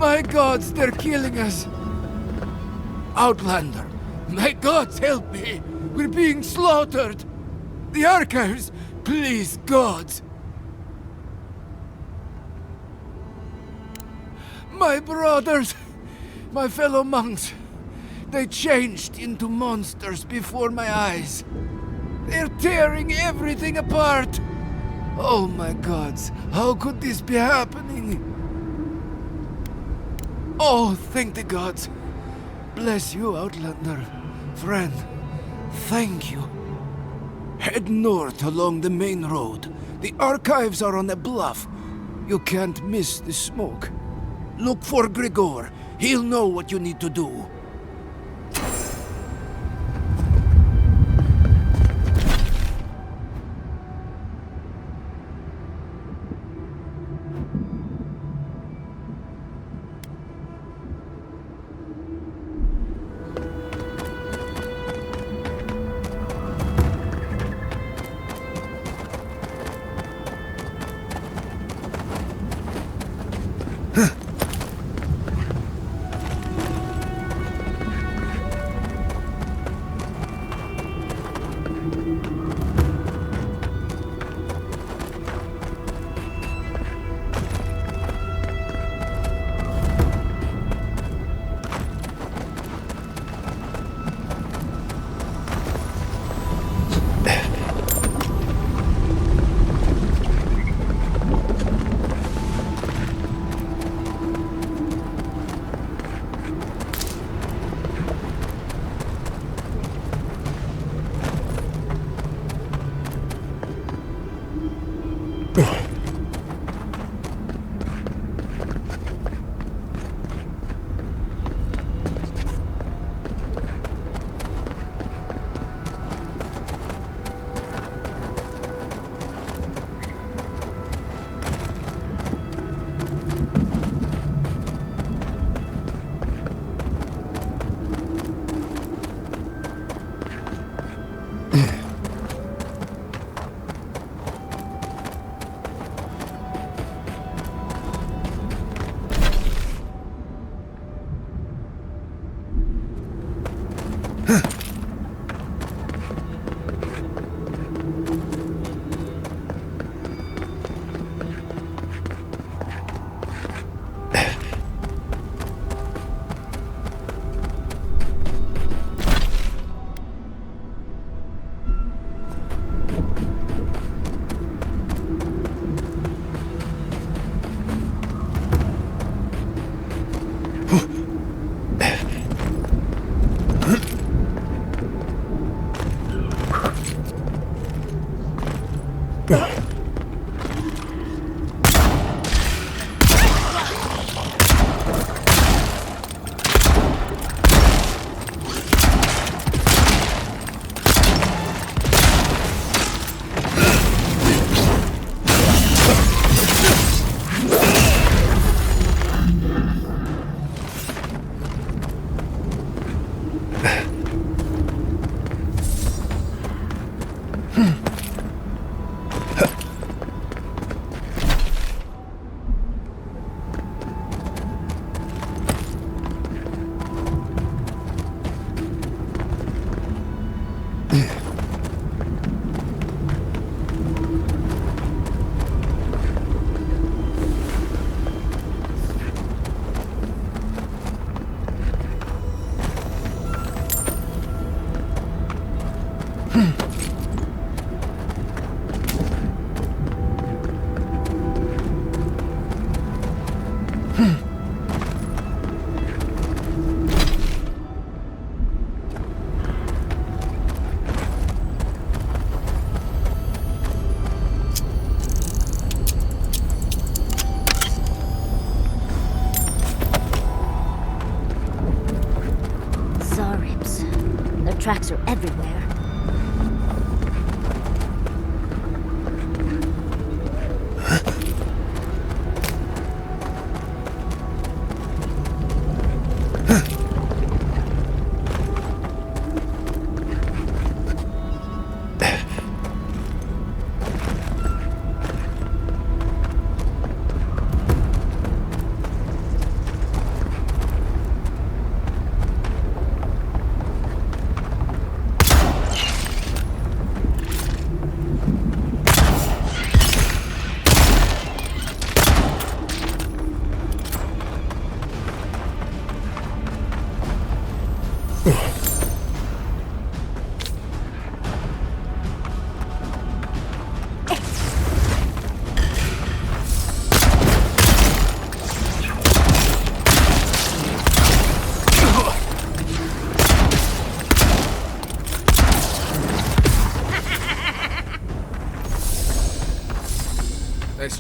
My gods, they're killing us! Outlander, my gods help me! We're being slaughtered! The archives! Please, gods! My brothers! My fellow monks! They changed into monsters before my eyes! They're tearing everything apart! Oh my gods, how could this be happening? Oh, thank the gods! Bless you, Outlander. Friend, thank you. Head north along the main road. The archives are on a bluff. You can't miss the smoke. Look for Grigor. He'll know what you need to do. Tracks are everywhere.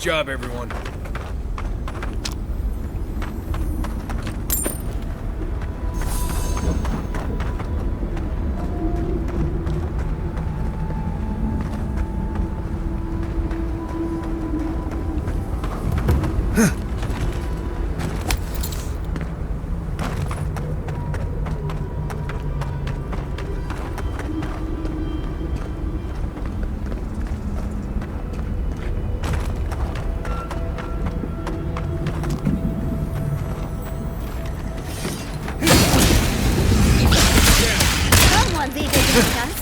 job, everyone. Someone's eager to discuss.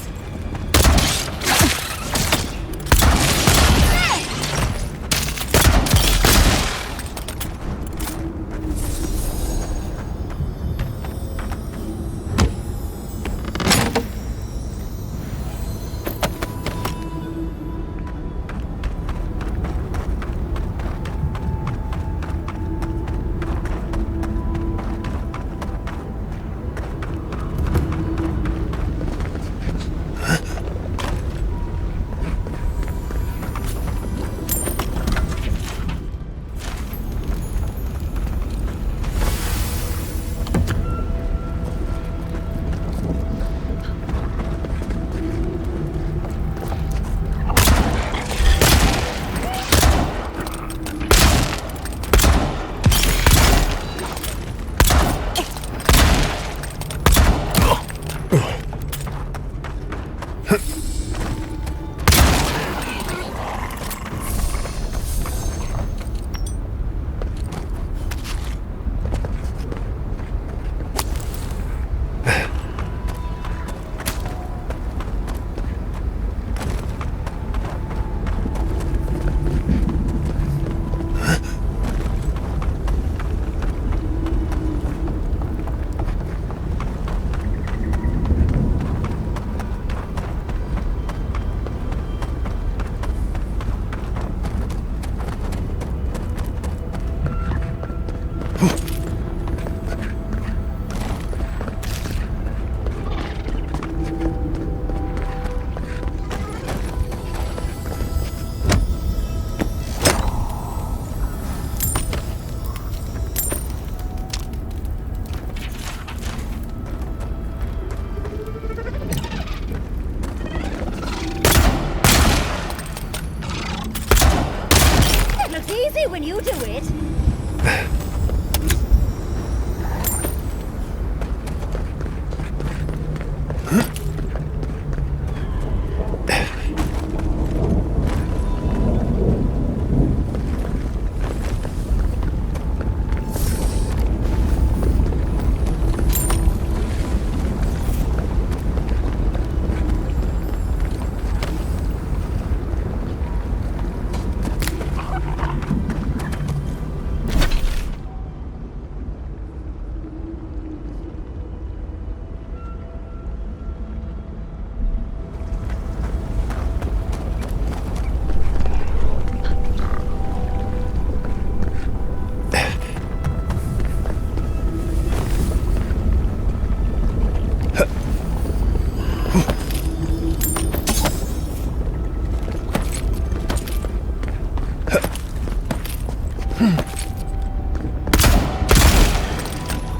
When you do it.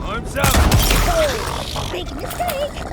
Arms up! Oh, big mistake.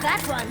that one.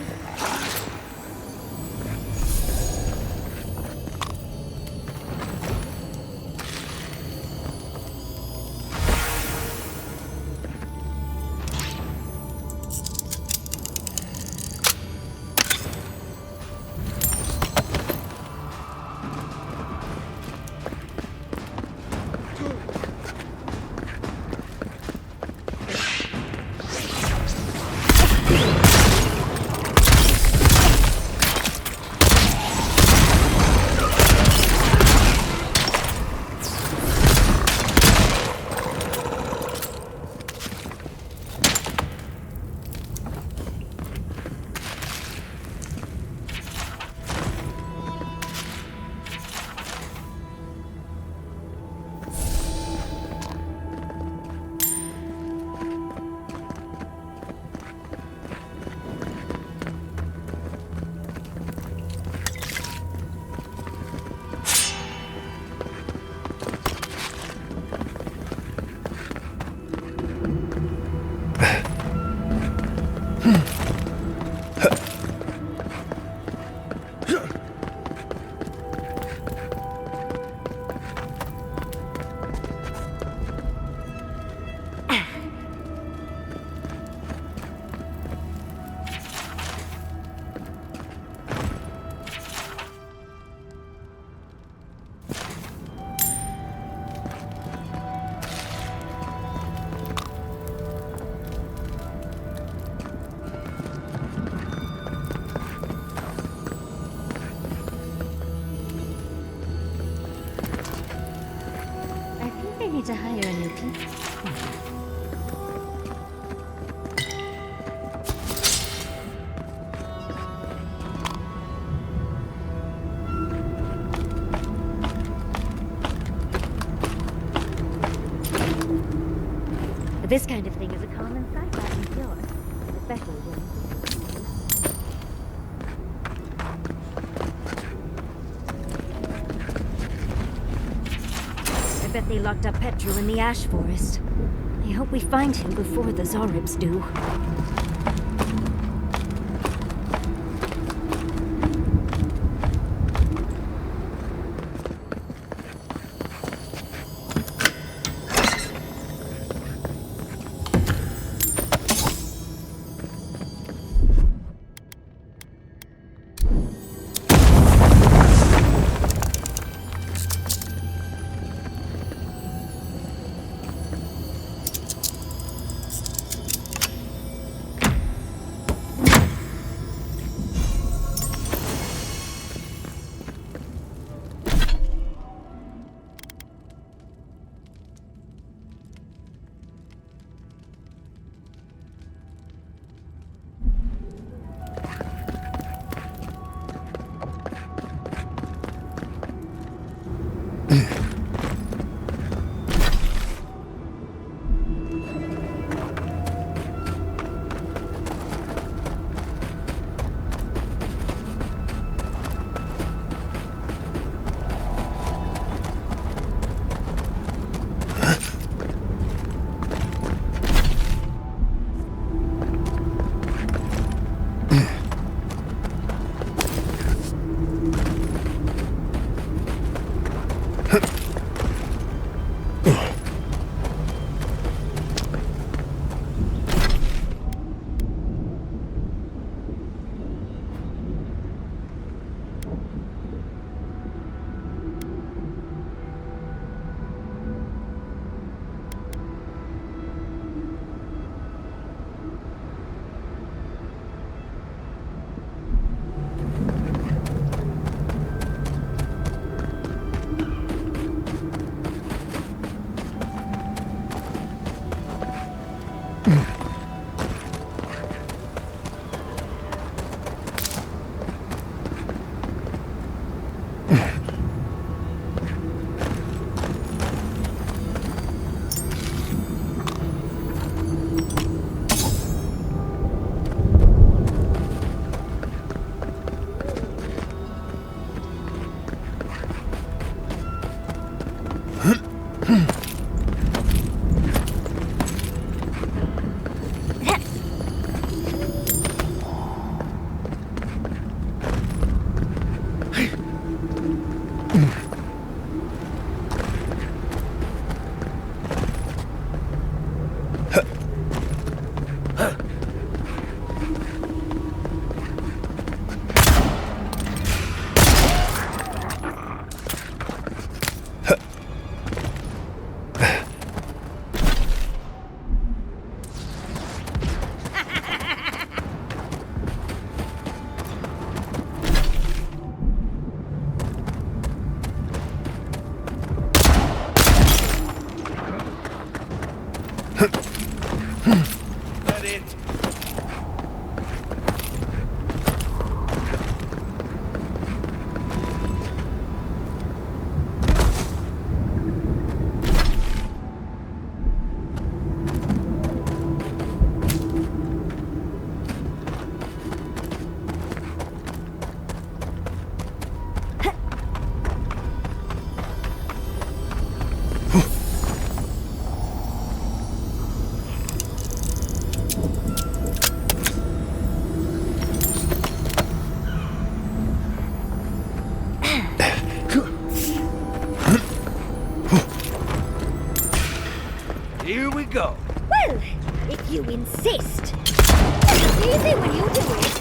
To hire a new people. This kind of thing is a common sight out in New York, especially during I bet they locked up Petru in the ash forest. I hope we find him before the Zoribs do. assist. It's easy when you do it.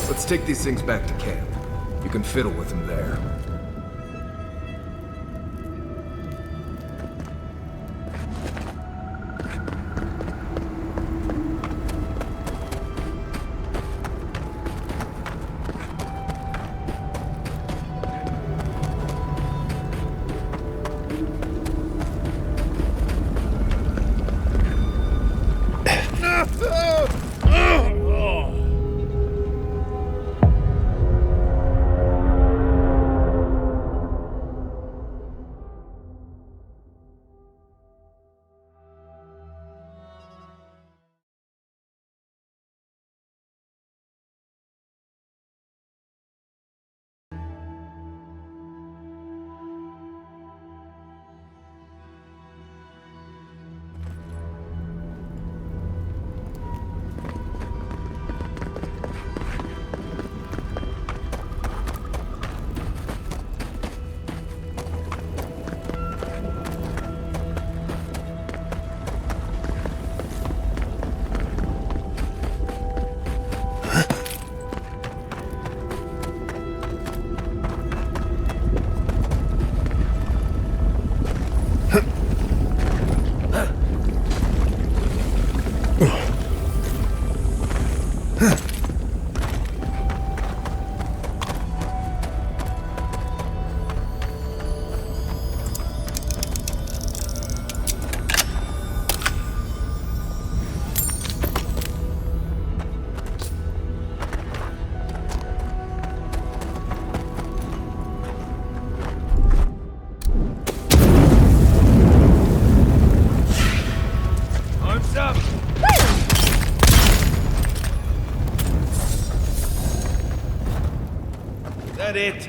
Let's take these things back to camp. You can fiddle with them there. It.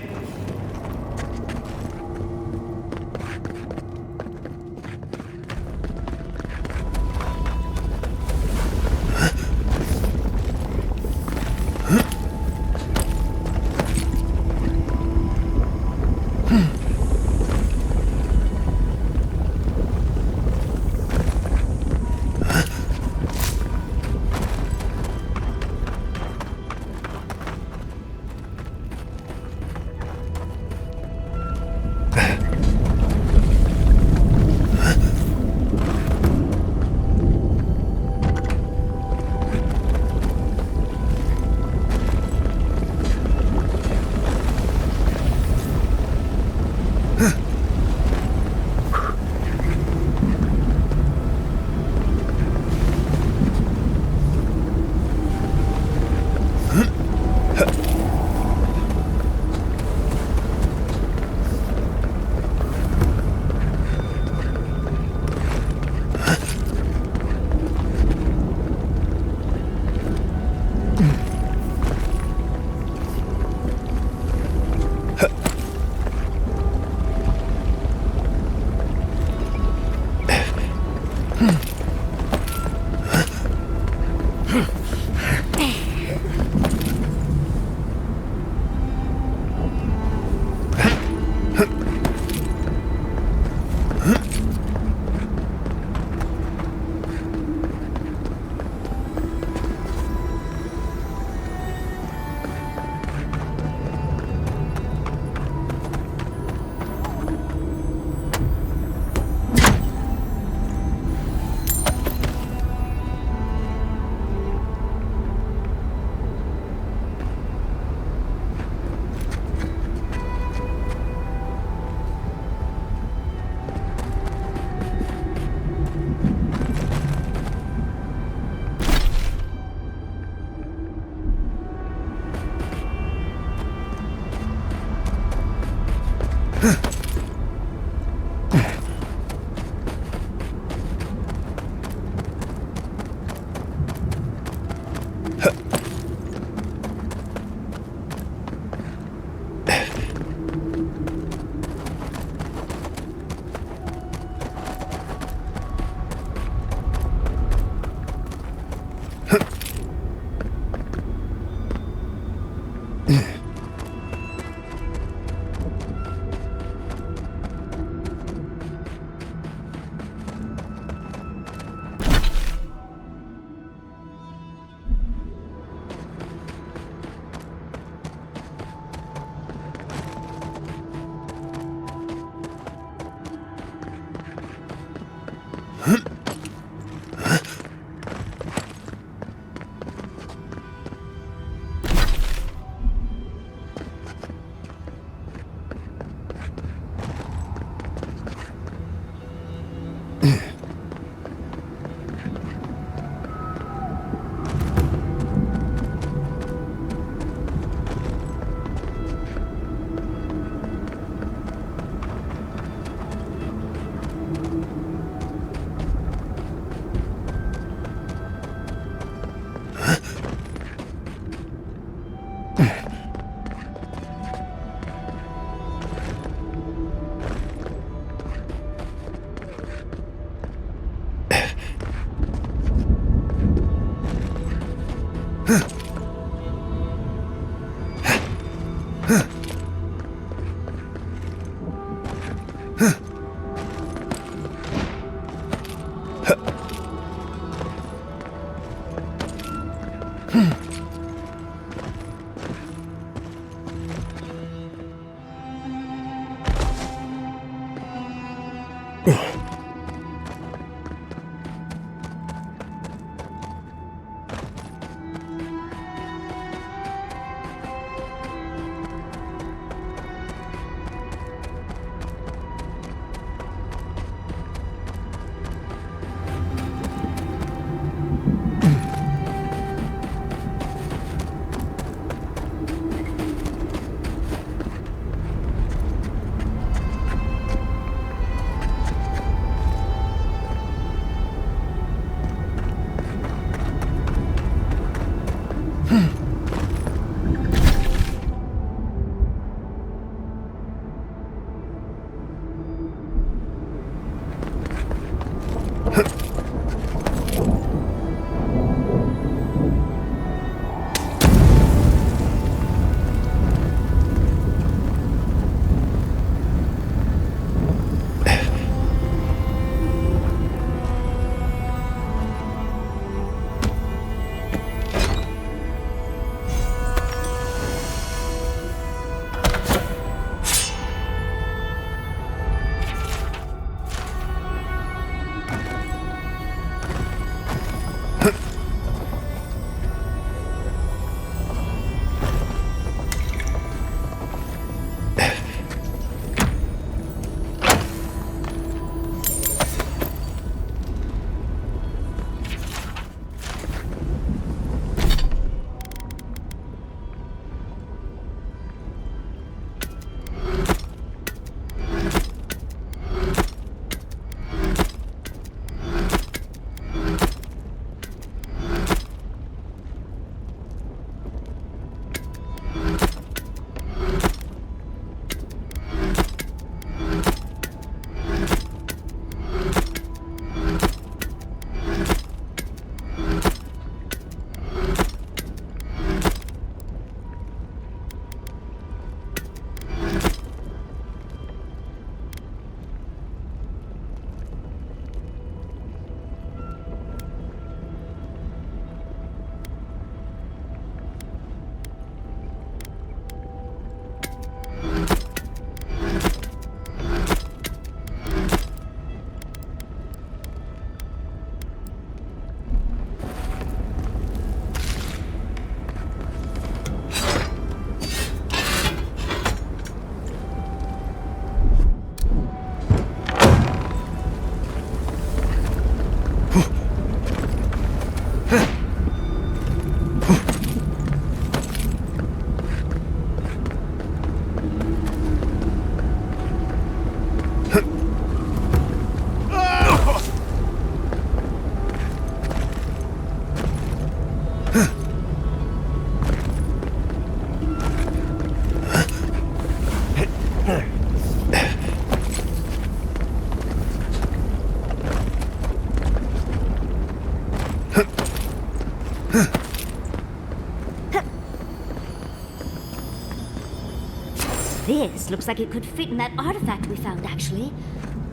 This looks like it could fit in that artifact we found, actually.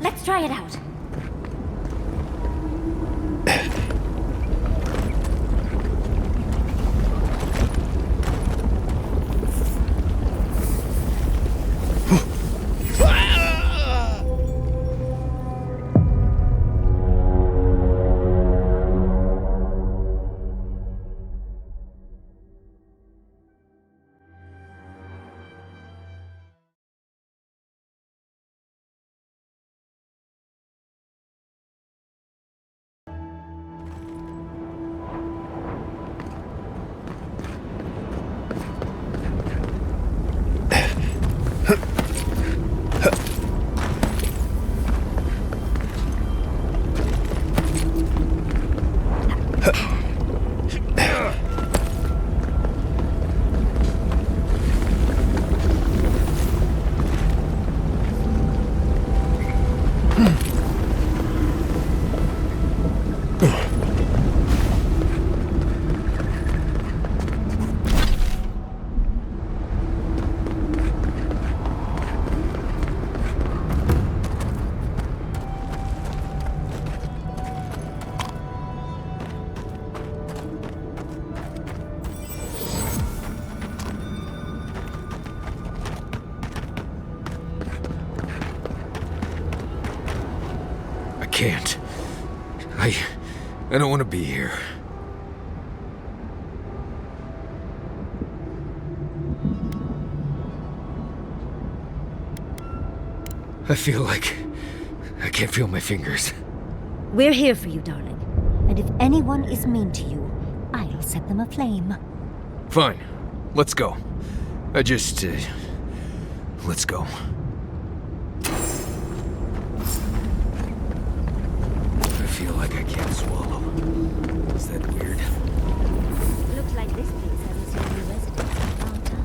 Let's try it out. Can't. I don't want to be here. I feel like I can't feel my fingers. We're here for you, darling. And if anyone is mean to you, I'll set them aflame. Fine. Let's go. Let's go. I feel like I can't swallow. Is that weird? Looks like this place hasn't seen any residents in a long time.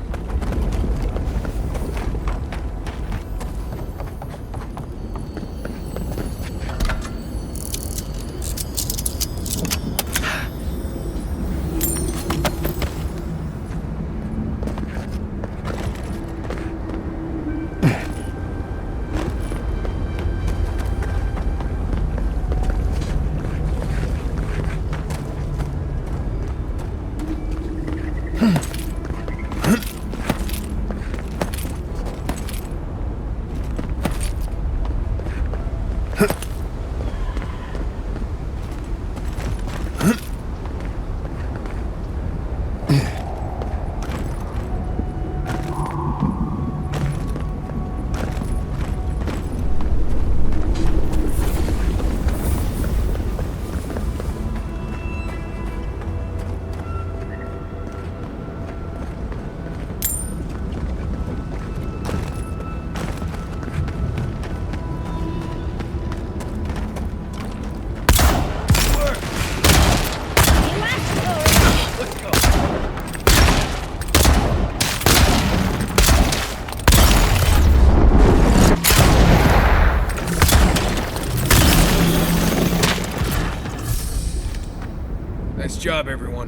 Nice job, everyone.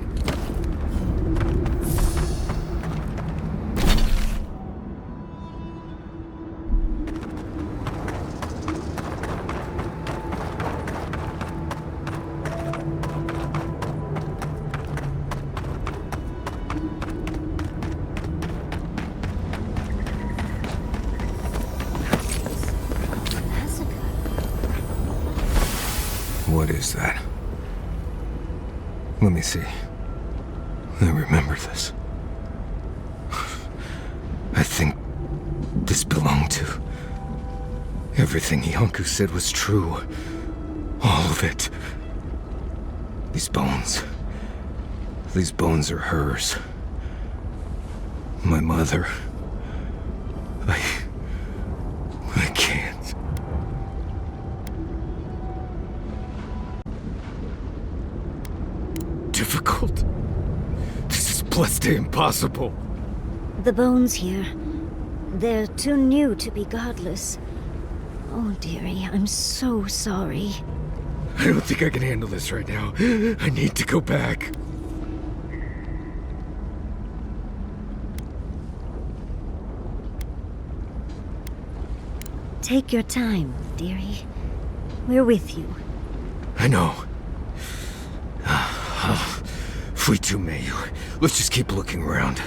What is that? Let me see. I remember this. I think this belonged to... Everything Yonku said was true. All of it. These bones are hers. My mother. I can't. Difficult Просто impossible. The bones here. They're too new to be godless. Oh, dearie, I'm so sorry. I don't think I can handle this right now. I need to go back. Take your time, dearie. We're with you. I know. Fui tu meio. Let's just keep looking around.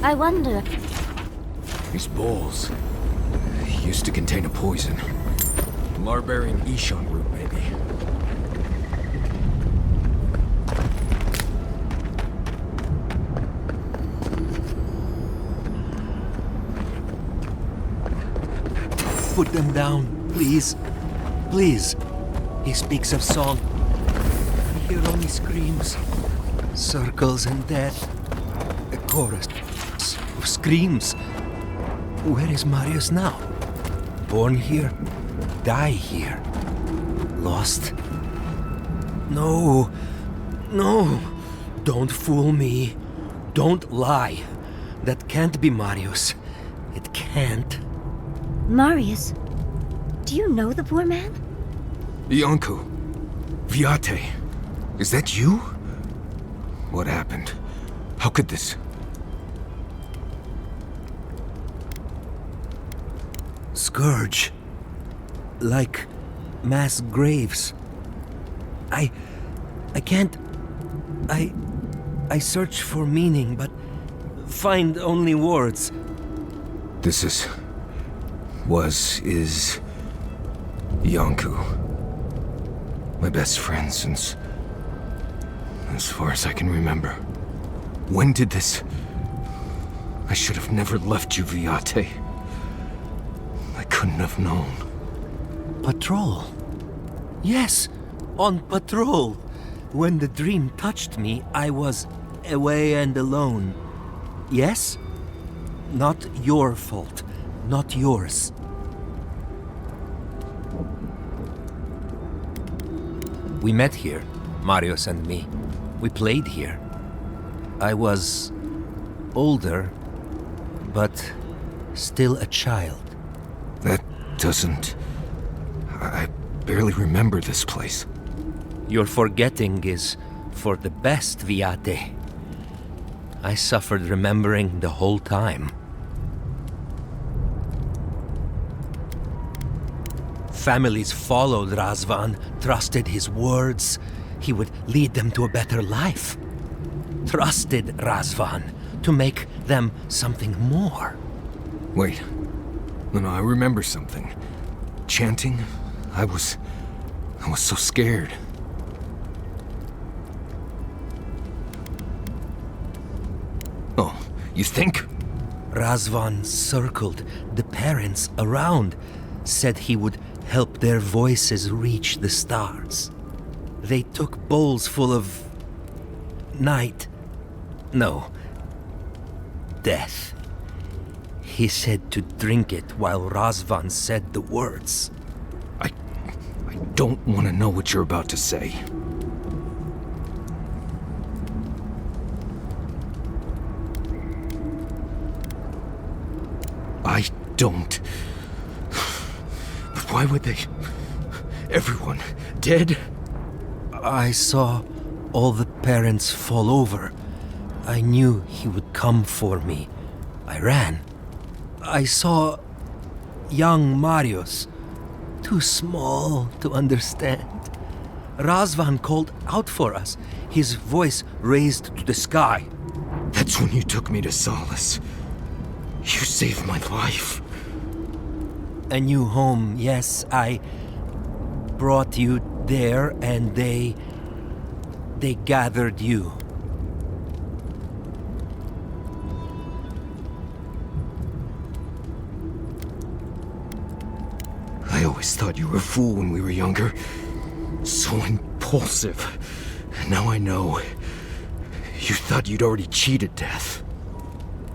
I wonder... These bowls used to contain a poison. Larberry and Ishon root, maybe. Put them down, please. Please. He speaks of song. I hear only screams. Circles and death. A chorus of screams. Where is Marius now? Born here? Die here? Lost? No. No. Don't fool me. Don't lie. That can't be Marius. It can't. Marius, do you know the poor man? Yonko. Viate. Is that you? What happened? How could this... Scourge. Like mass graves. I can't... I search for meaning, but find only words. This is... is... Yonku. My best friend since... as far as I can remember. When did this... I should have never left you, Viate. I couldn't have known. Patrol. Yes, on patrol. When the dream touched me, I was away and alone. Yes? Not your fault. Not yours. We met here, Marius and me. We played here. I was older, but still a child. That doesn't... I barely remember this place. Your forgetting is for the best, Viate. I suffered remembering the whole time. Families followed Razvan, trusted his words. He would lead them to a better life. Trusted Razvan to make them something more. Wait. No, I remember something. Chanting? I was so scared. Oh, you think? Razvan circled the parents around, said he would help their voices reach the stars. They took bowls full of... night. No. Death. He said to drink it while Razvan said the words. I don't want to know what you're about to say. I don't. But why would they... Everyone dead? I saw all the parents fall over. I knew he would come for me. I ran. I saw young Marius, too small to understand. Razvan called out for us, his voice raised to the sky. That's when you took me to Solace. You saved my life. A new home, yes, I brought you there and they gathered you. I always thought you were a fool when we were younger. So impulsive. Now I know. You thought you'd already cheated death.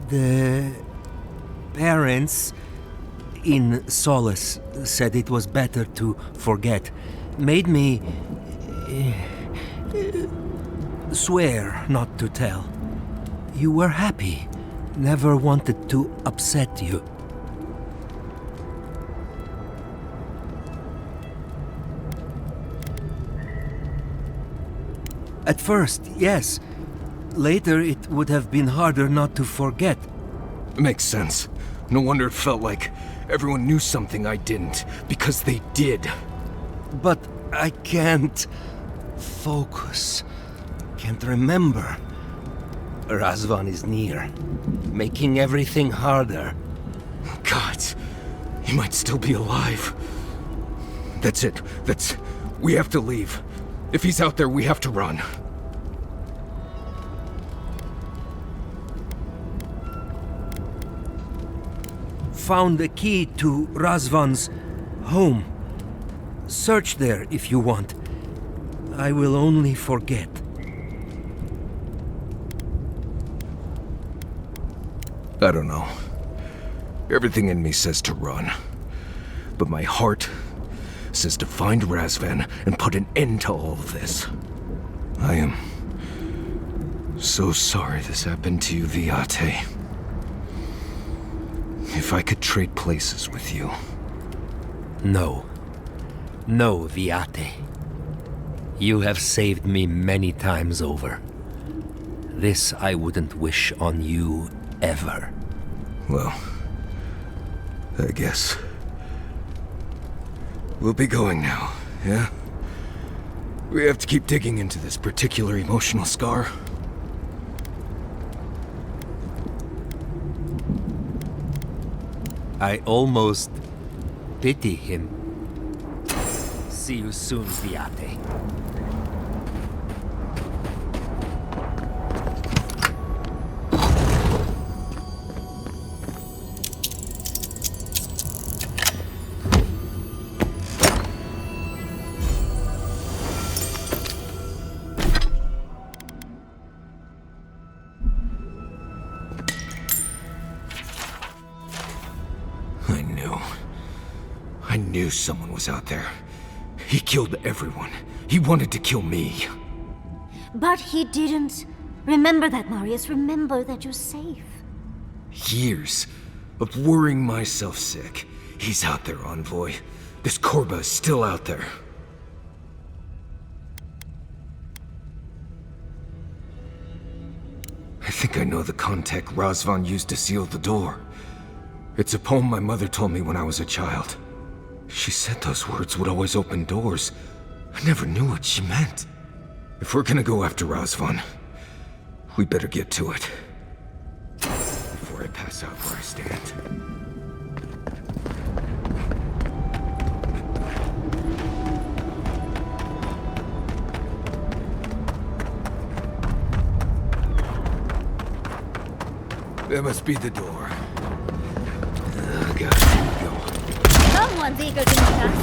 The parents in Solace said it was better to forget. Made me Swear not to tell. You were happy. Never wanted to upset you. At first, yes. Later, it would have been harder not to forget. Makes sense. No wonder it felt like everyone knew something I didn't, because they did. But I can't focus. Can't remember. Razvan is near, making everything harder. God, he might still be alive. That's it. We have to leave. If he's out there, we have to run. Found the key to Razvan's home. Search there if you want. I will only forget. I don't know. Everything in me says to run. But my heart says to find Razvan and put an end to all of this. I am so sorry this happened to you, Viate. If I could trade places with you. No. No, Viate. You have saved me many times over. This I wouldn't wish on you ever. Well, I guess we'll be going now, yeah? We have to keep digging into this particular emotional scar. I almost pity him. See you soon, Viate. I knew someone was out there. He killed everyone. He wanted to kill me. But he didn't. Remember that, Marius. Remember that you're safe. Years of worrying myself sick. He's out there, Envoy. This Korba is still out there. I think I know the contact Razvan used to seal the door. It's a poem my mother told me when I was a child. She said those words would always open doors. I never knew what she meant. If we're gonna go after Razvan, we better get to it. Before I pass out where I stand. That must be the door. Oh, God, here we go. Someone's eager to meet us.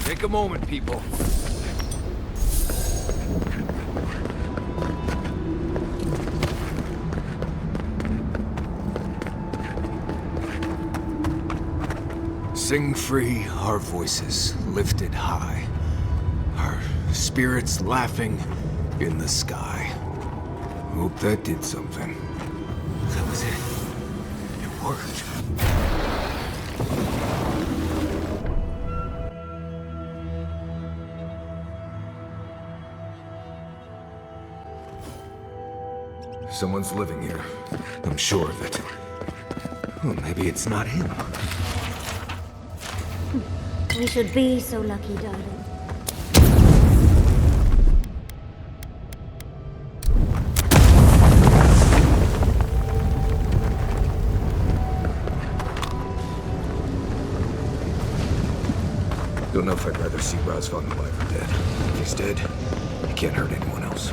Take a moment, people. Sing free, our voices lifted high, our spirits laughing in the sky. Hope that did something. That was it. It worked. Someone's living here. I'm sure of it. Well, maybe it's not him. We should be so lucky, darling. Don't know if I'd rather see Razvan alive or dead. If he's dead, he can't hurt anyone else.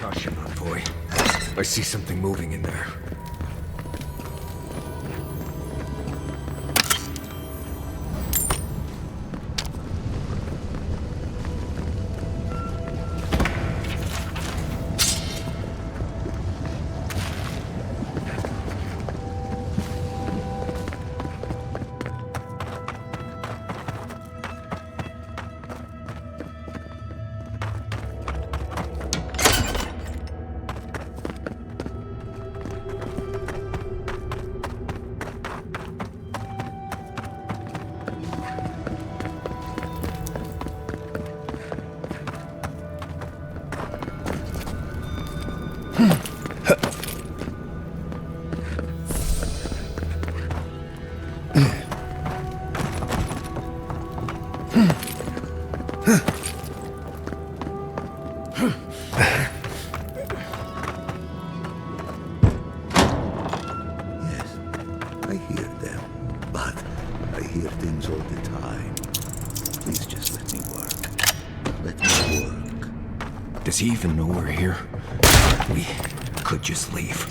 Caution, boy. I see something moving in there. I hear them, but I hear things all the time. Please just let me work. Let me work. Does he even know we're here? We could just leave.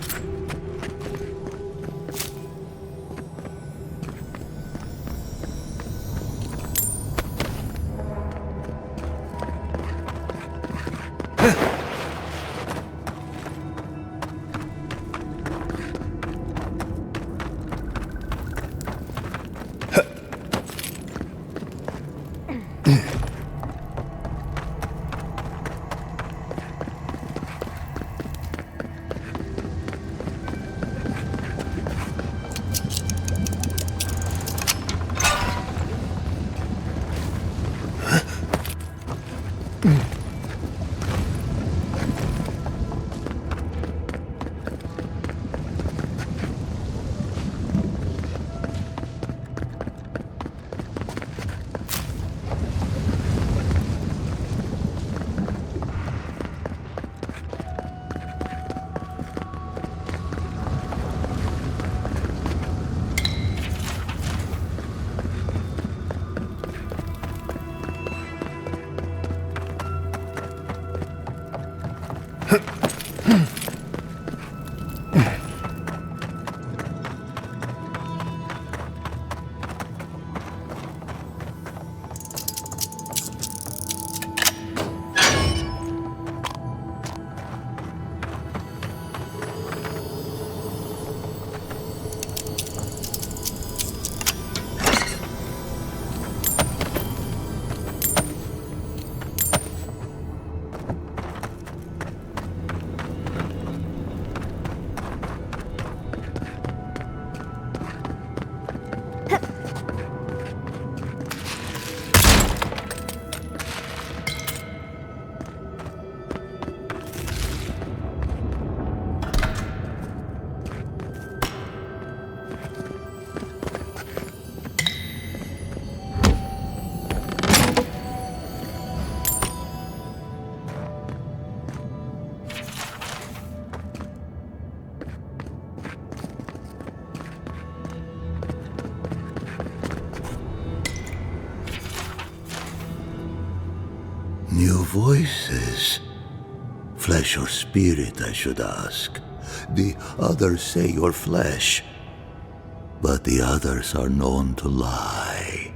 New voices. Flesh or spirit, I should ask. The others say you're flesh, but the others are known to lie.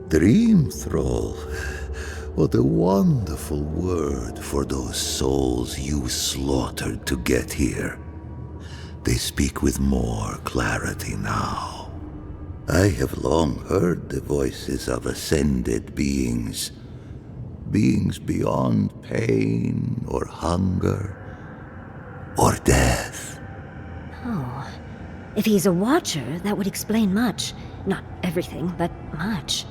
Dream thrall. What a wonderful word for those souls you slaughtered to get here. They speak with more clarity now. I have long heard the voices of ascended beings. Beings beyond pain or hunger or death. Oh. If he's a watcher, that would explain much. Not everything, but much.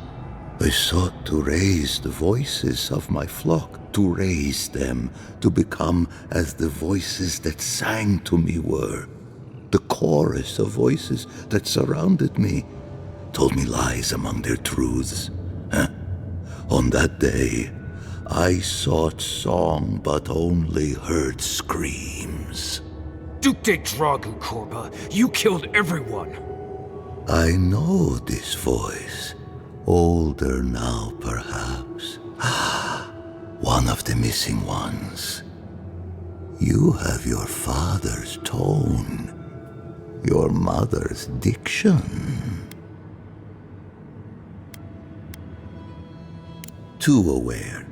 I sought to raise the voices of my flock, to raise them, to become as the voices that sang to me were. The chorus of voices that surrounded me told me lies among their truths. On that day, I sought song but only heard screams. Duke de Dragu, Korba, you killed everyone! I know this voice. Older now, perhaps. One of the missing ones. You have your father's tone, your mother's diction. Too aware,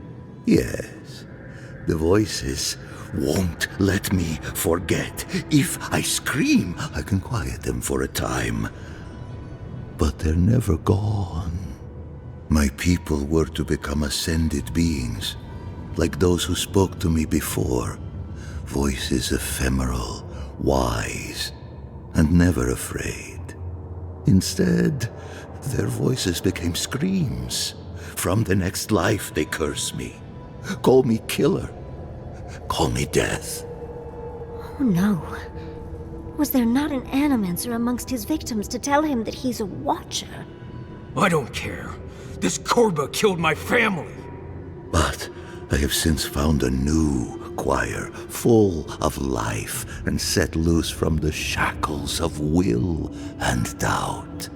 yes. The voices won't let me forget. If I scream, I can quiet them for a time. But they're never gone. My people were to become ascended beings, like those who spoke to me before. Voices ephemeral, wise, and never afraid. Instead, their voices became screams. From the next life they curse me. Call me killer. Call me death. Oh no. Was there not an animancer amongst his victims to tell him that he's a watcher? I don't care. This Korba killed my family! But I have since found a new choir, full of life, and set loose from the shackles of will and doubt.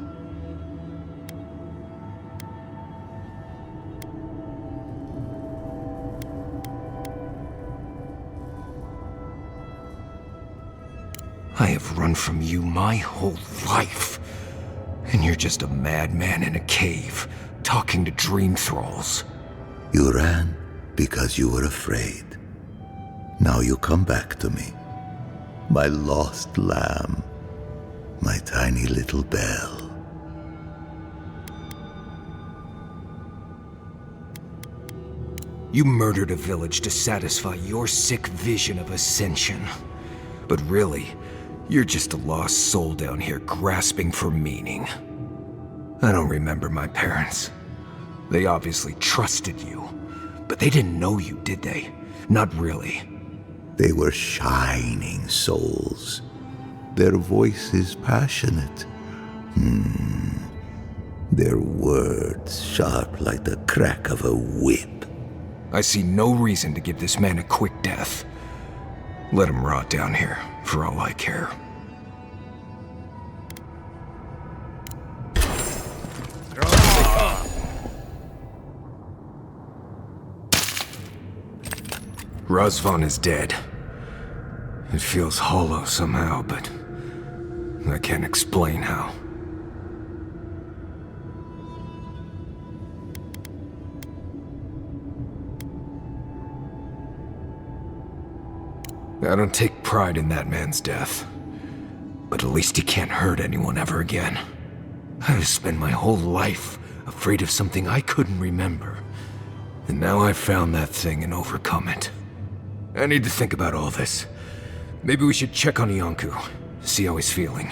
I have run from you my whole life. And you're just a madman in a cave, talking to dream thralls. You ran because you were afraid. Now you come back to me. My lost lamb. My tiny little bell. You murdered a village to satisfy your sick vision of ascension. But really, you're just a lost soul down here grasping for meaning. I don't remember my parents. They obviously trusted you, but they didn't know you, did they? Not really. They were shining souls. Their voices passionate. Their words sharp like the crack of a whip. I see no reason to give this man a quick death. Let him rot down here, for all I care. Razvan is dead. It feels hollow somehow, but I can't explain how. I don't take pride in that man's death, but at least he can't hurt anyone ever again. I've spent my whole life afraid of something I couldn't remember, and now I've found that thing and overcome it. I need to think about all this. Maybe we should check on Iancu, see how he's feeling.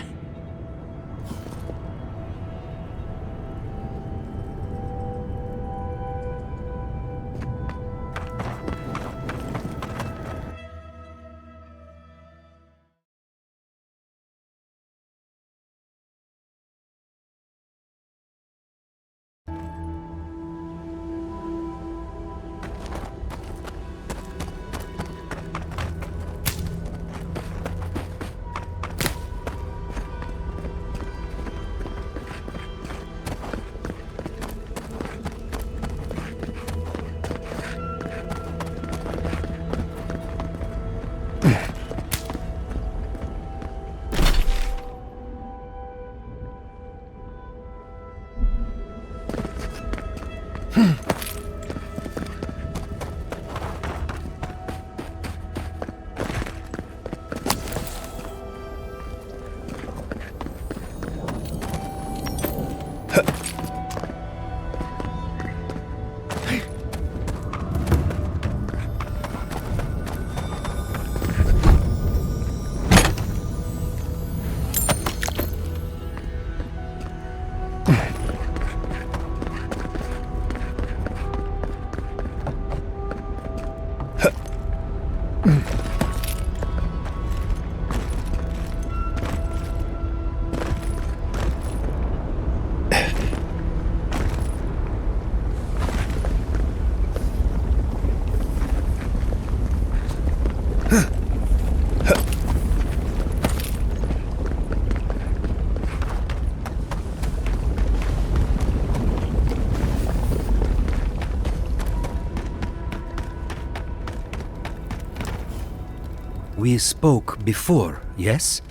We spoke before, yes?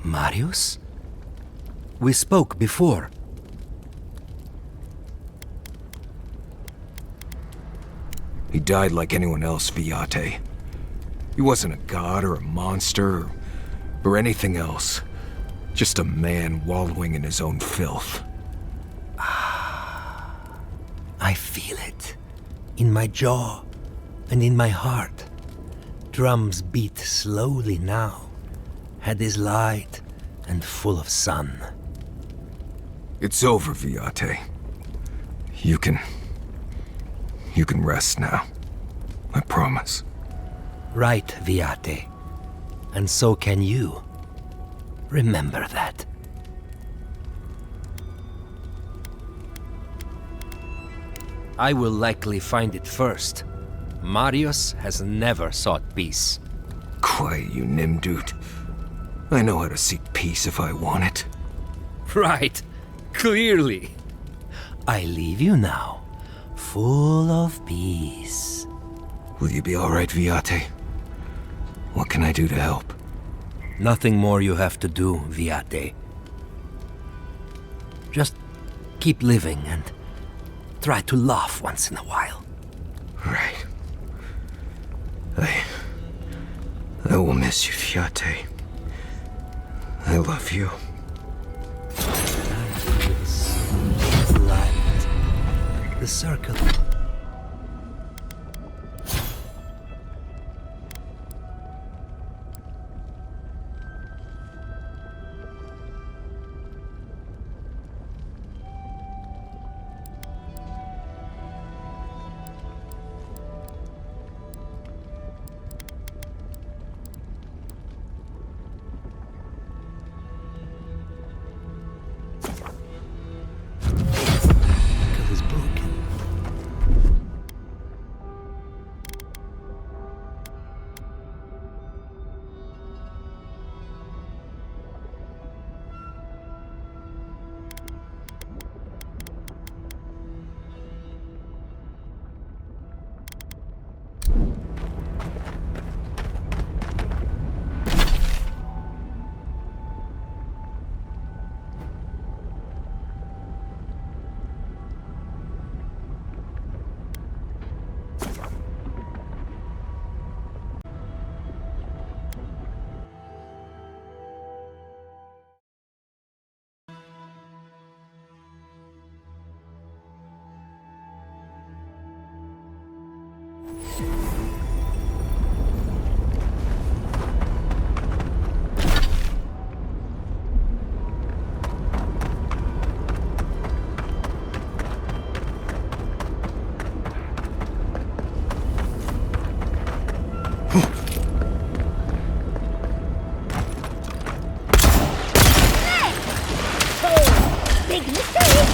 Marius? We spoke before. He died like anyone else, Viate. He wasn't a god or a monster or anything else. Just a man wallowing in his own filth. I feel it. In my jaw and in my heart. Drums beat slowly now. Head is light and full of sun. It's over, Viate. You can rest now. I promise. Right, Viate. And so can you. Remember that. I will likely find it first. Marius has never sought peace. Quiet, you Nimdude. I know how to seek peace if I want it. Right, clearly. I leave you now, full of peace. Will you be alright, Viate? What can I do to help? Nothing more you have to do, Viate. Just keep living and try to laugh once in a while. Right. I will miss you, Viate. I love you. Light. The circle. Is broken. Big mistake!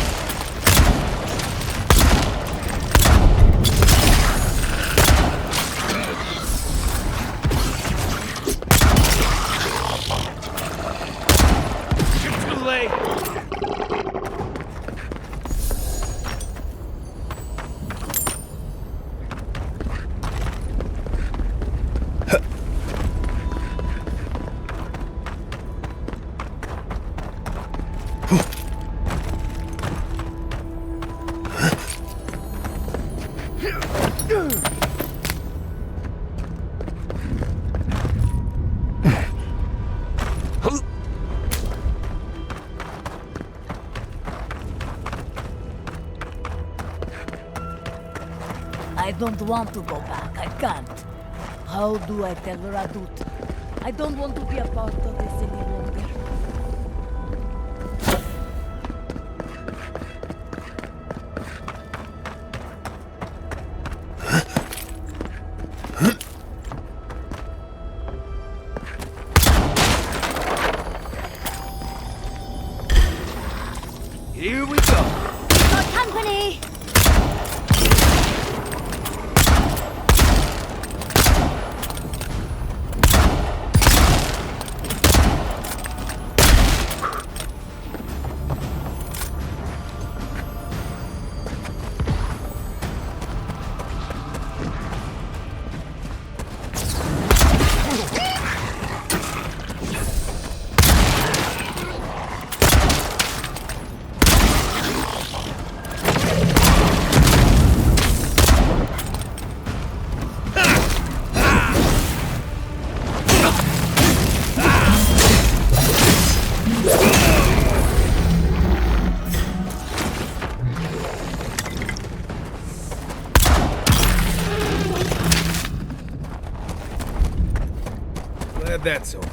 I don't want to go back. I can't. How do I tell Radut? I don't want to be a part of this any longer. that's all.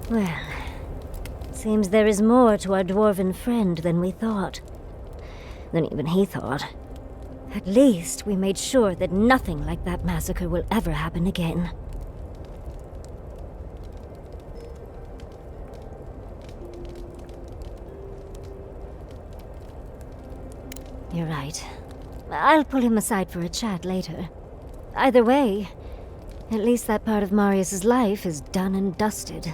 Well, seems there is more to our dwarven friend than we thought. Than even he thought. At least we made sure that nothing like that massacre will ever happen again. You're right. I'll pull him aside for a chat later. Either way, at least that part of Marius's life is done and dusted.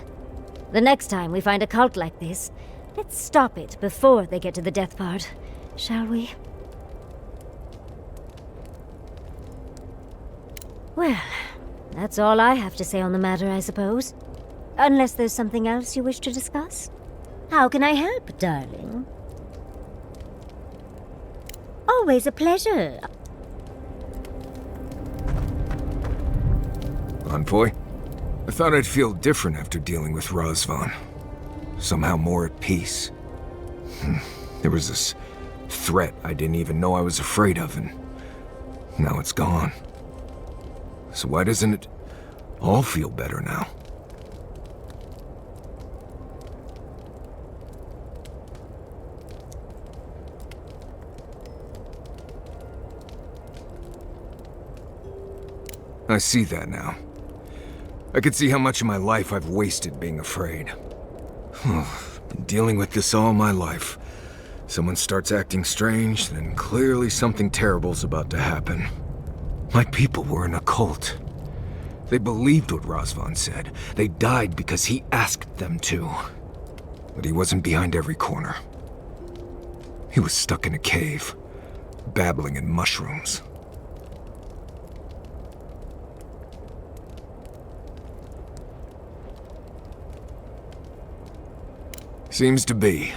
The next time we find a cult like this, let's stop it before they get to the death part, shall we? Well, that's all I have to say on the matter, I suppose. Unless there's something else you wish to discuss? How can I help, darling? Always a pleasure. Envoy? I thought I'd feel different after dealing with Razvan. Somehow more at peace. There was this threat I didn't even know I was afraid of, and now it's gone. So why doesn't it all feel better now? I see that now. I can see how much of my life I've wasted being afraid. Been dealing with this all my life. Someone starts acting strange, then clearly something terrible's about to happen. My people were in a cult. They believed what Razvan said. They died because he asked them to. But he wasn't behind every corner. He was stuck in a cave, babbling in mushrooms. Seems to be.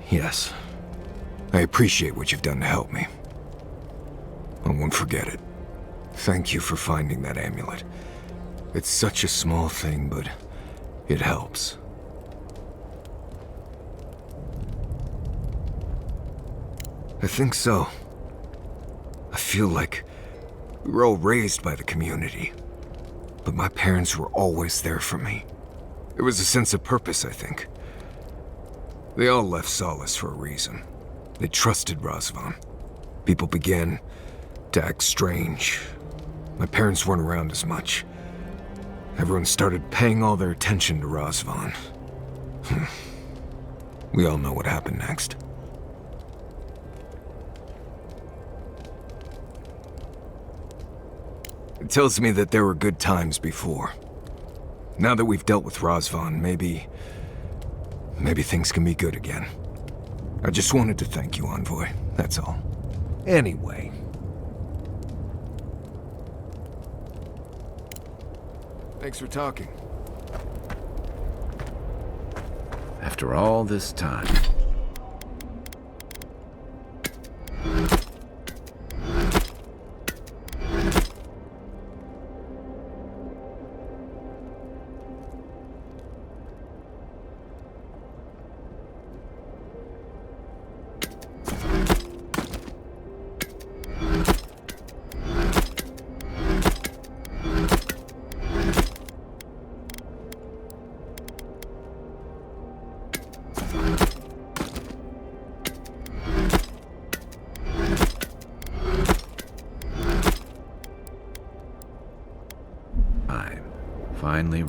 Yes. I appreciate what you've done to help me. I won't forget it. Thank you for finding that amulet. It's such a small thing, but it helps. I think so. I feel like we were all raised by the community, but my parents were always there for me. It was a sense of purpose, I think. They all left Solace for a reason. They trusted Razvan. People began to act strange. My parents weren't around as much. Everyone started paying all their attention to Razvan. We all know what happened next. It tells me that there were good times before. Now that we've dealt with Razvan, maybe things can be good again. I just wanted to thank you, Envoy. That's all. Anyway. Thanks for talking. After all this time. Finally.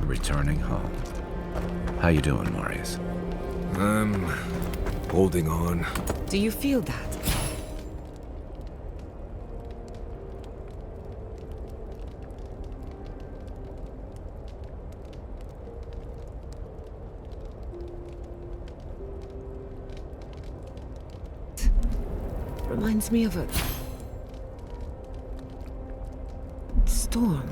Returning home. How you doing, Marius? I'm holding on. Do you feel that? Reminds me of a storm.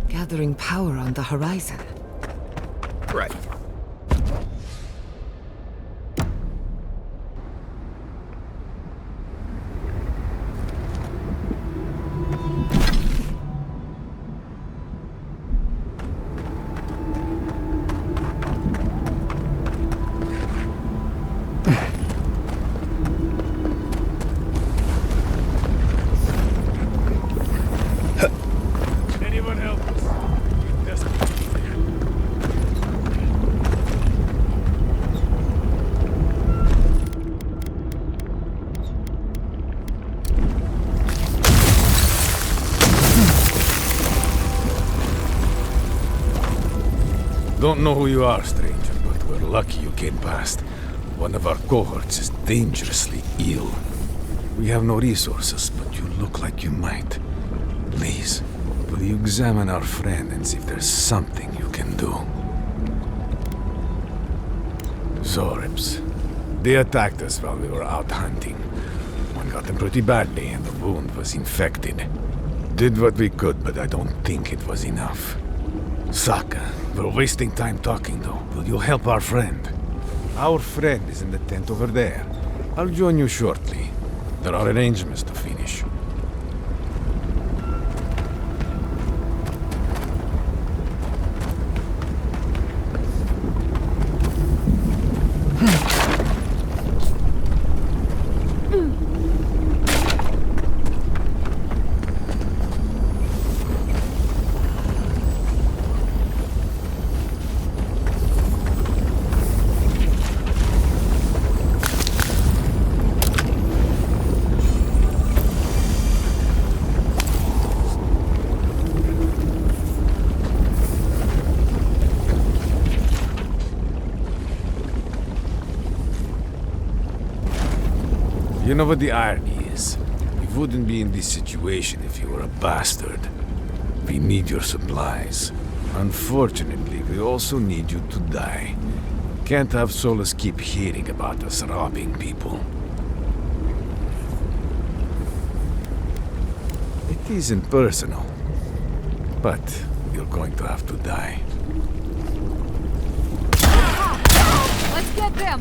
Gathering power on the horizon. Right. Anyone help us? We're desperate. Don't know who you are, stranger, but we're lucky you came past. One of our cohorts is dangerously ill. We have no resources, but you look like you might. Please, will you examine our friend and see if there's something you can do? Zoribs. They attacked us while we were out hunting. One got them pretty badly, and the wound was infected. Did what we could, but I don't think it was enough. Saka, we're wasting time talking though. Will you help our friend? Our friend is in the tent over there. I'll join you shortly. There are arrangements to finish. You know what the irony is? You wouldn't be in this situation if you were a bastard. We need your supplies. Unfortunately, we also need you to die. Can't have Solus keep hearing about us robbing people. It isn't personal, but you're going to have to die. Let's get them!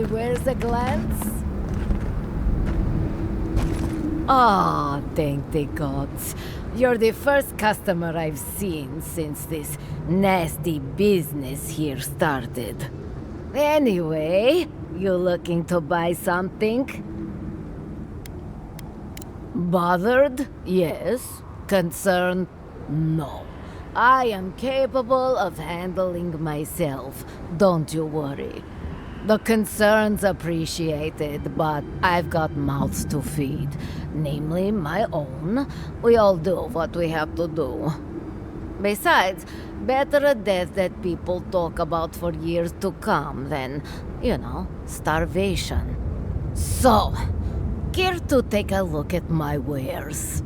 Where's a glance? Ah, thank the gods. You're the first customer I've seen since this nasty business here started. Anyway, you looking to buy something? Bothered? Yes. Concerned? No. I am capable of handling myself. Don't you worry. The concern's appreciated, but I've got mouths to feed. Namely, my own. We all do what we have to do. Besides, better a death that people talk about for years to come than, starvation. So, care to take a look at my wares?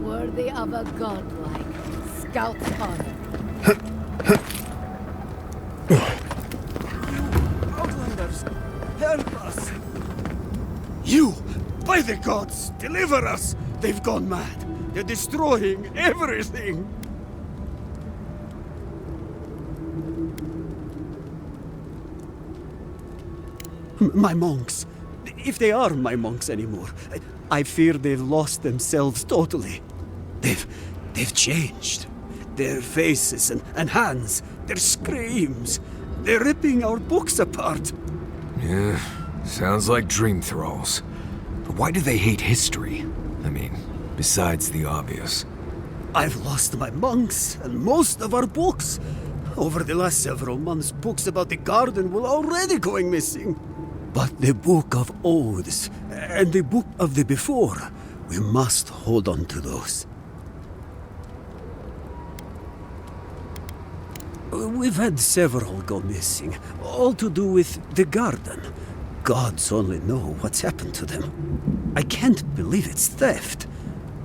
Worthy of a godlike scout's honor. Outlanders, help us! You, by the gods, deliver us! They've gone mad. They're destroying everything. My monks. If they are my monks anymore, I fear they've lost themselves totally. They've changed. Their faces and hands, their screams. They're ripping our books apart. Yeah, sounds like dream thralls. But why do they hate history? I mean, besides the obvious. I've lost my monks and most of our books. Over the last several months, books about the garden were already going missing. But the Book of Oaths and the Book of the Before, we must hold on to those. We've had several go missing, all to do with the garden. Gods only know what's happened to them. I can't believe it's theft,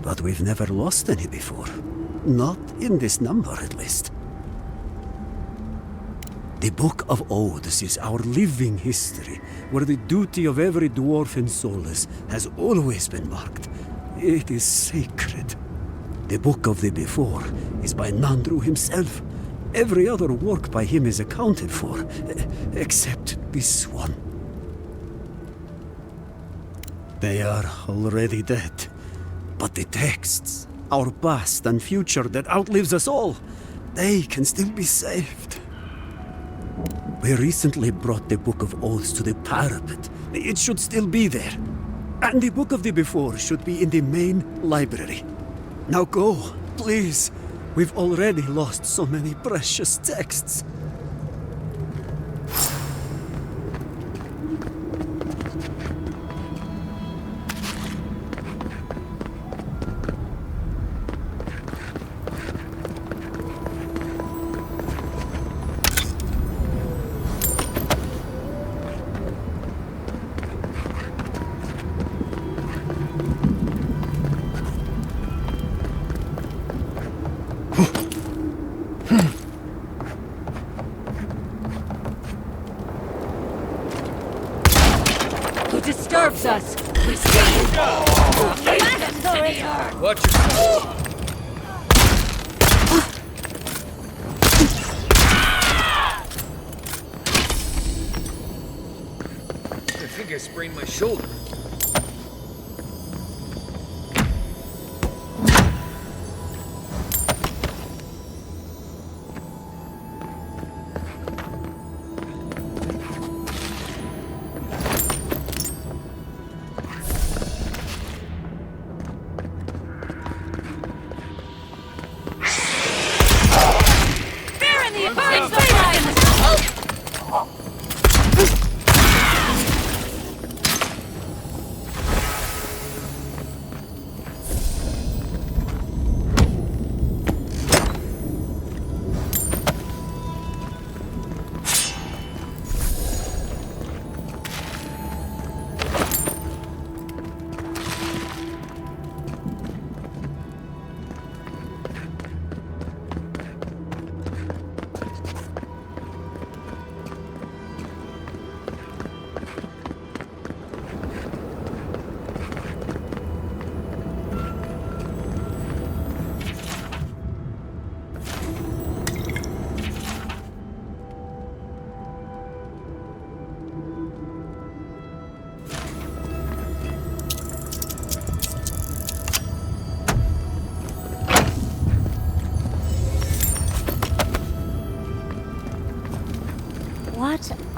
but we've never lost any before. Not in this number, at least. The Book of Oaths is our living history, where the duty of every dwarf in Solus has always been marked. It is sacred. The Book of the Before is by Nandru himself. Every other work by him is accounted for, except this one. They are already dead, but the texts, our past and future that outlives us all, they can still be saved. We recently brought the Book of Oaths to the parapet. It should still be there. And the Book of the Before should be in the main library. Now go, please. We've already lost so many precious texts. Disturbs us. We Watch yourself. I think I sprained my shoulder.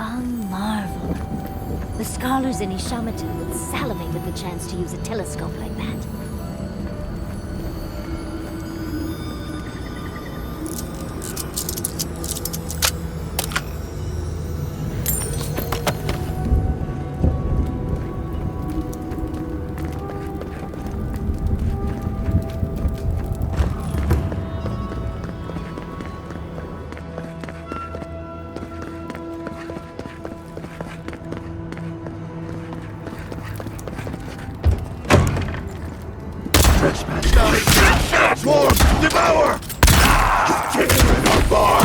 A marvel. The scholars in Ishamaton would salivate at the chance to use a telescope like that. Swarm! Devour! Taking our bar!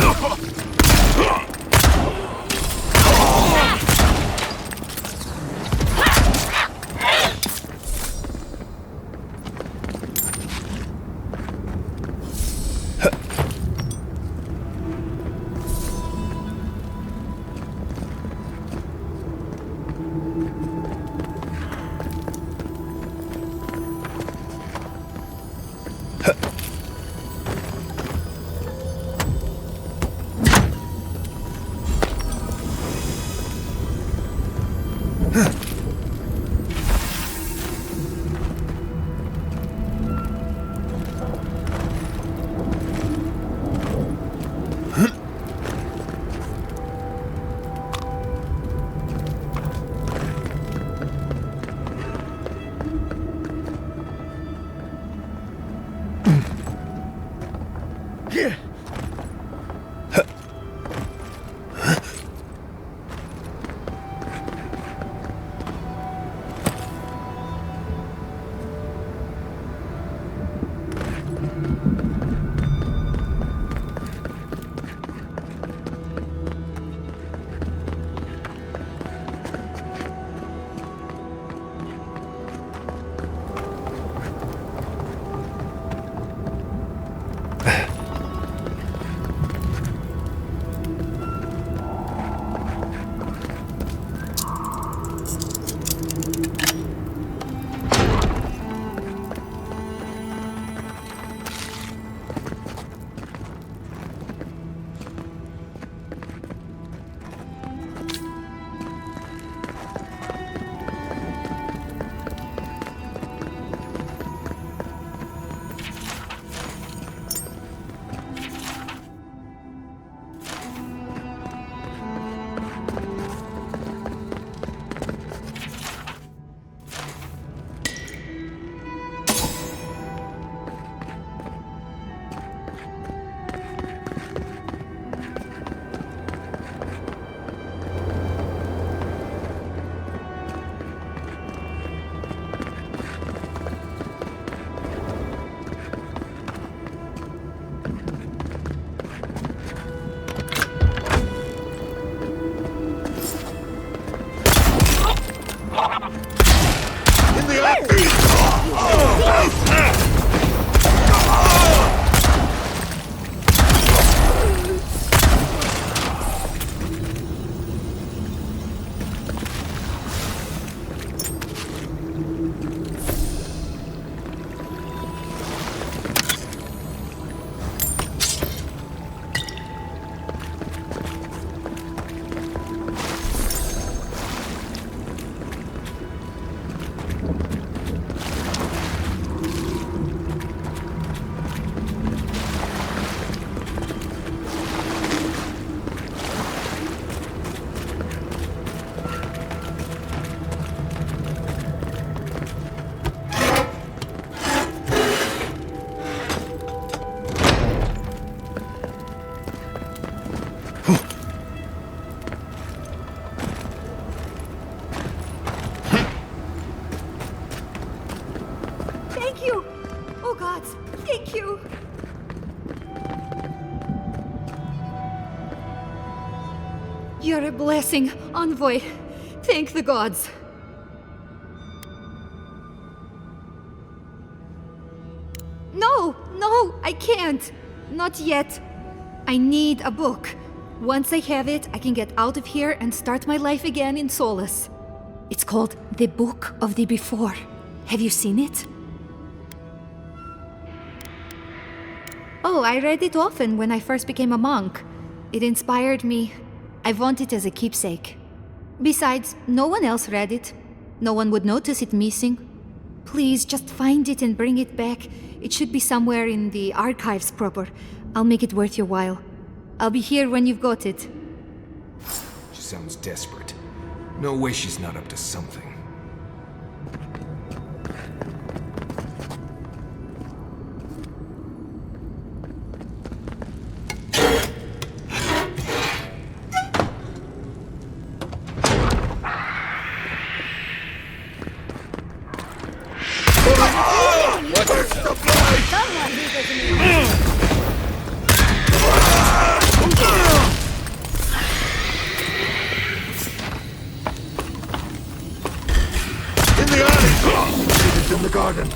You're a blessing, envoy. Thank the gods. No, I can't. Not yet. I need a book. Once I have it, I can get out of here and start my life again in Solace. It's called The Book of the Before. Have you seen it? Oh, I read it often when I first became a monk. It inspired me I want it as a keepsake. Besides, no one else read it. No one would notice it missing. Please, just find it and bring it back. It should be somewhere in the archives proper. I'll make it worth your while. I'll be here when you've got it. She sounds desperate. No way she's not up to something. In the garden.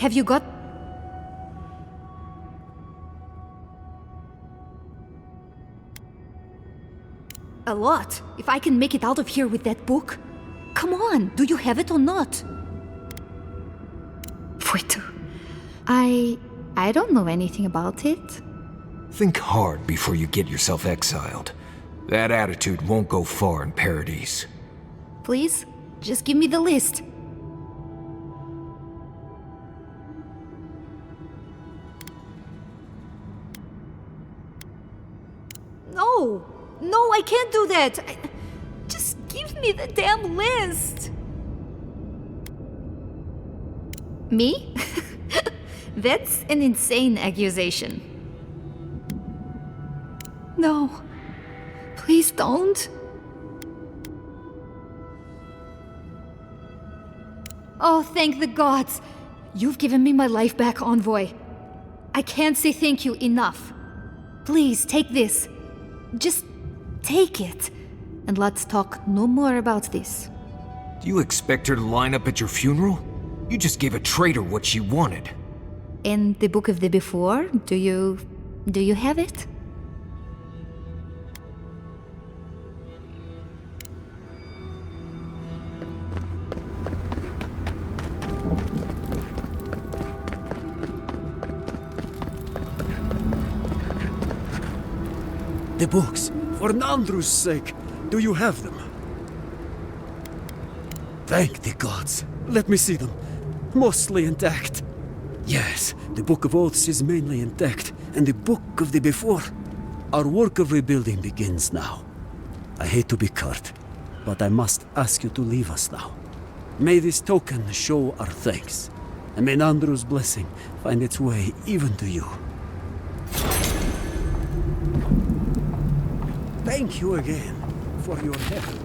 Have you got... A lot. If I can make it out of here with that book. Come on, do you have it or not? Wait. I don't know anything about it. Think hard before you get yourself exiled. That attitude won't go far in Paradise. Please, just give me the list. No, I can't do that. Just give me the damn list. Me? That's an insane accusation. No. Please don't. Oh, thank the gods. You've given me my life back, Envoy. I can't say thank you enough. Please, take this. Just take it. And let's talk no more about this. Do you expect her to line up at your funeral? You just gave a traitor what she wanted. And the book of the before, do you have it? The books, for Nandru's sake, do you have them? Thank the gods. Let me see them. Mostly intact. Yes, the Book of Oaths is mainly intact, and the Book of the Before. Our work of rebuilding begins now. I hate to be curt, but I must ask you to leave us now. May this token show our thanks, and may Nandru's blessing find its way even to you. Thank you again for your help.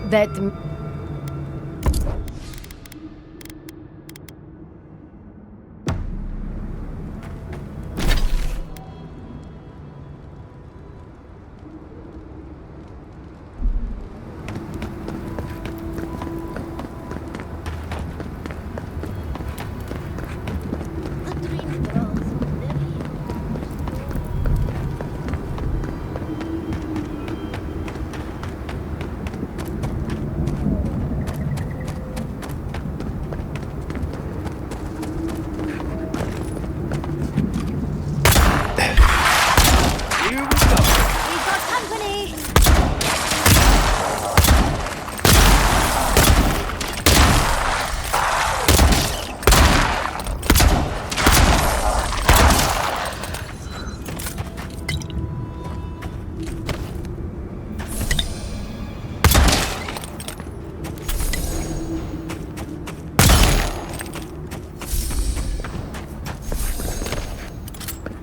That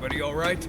Everybody all right?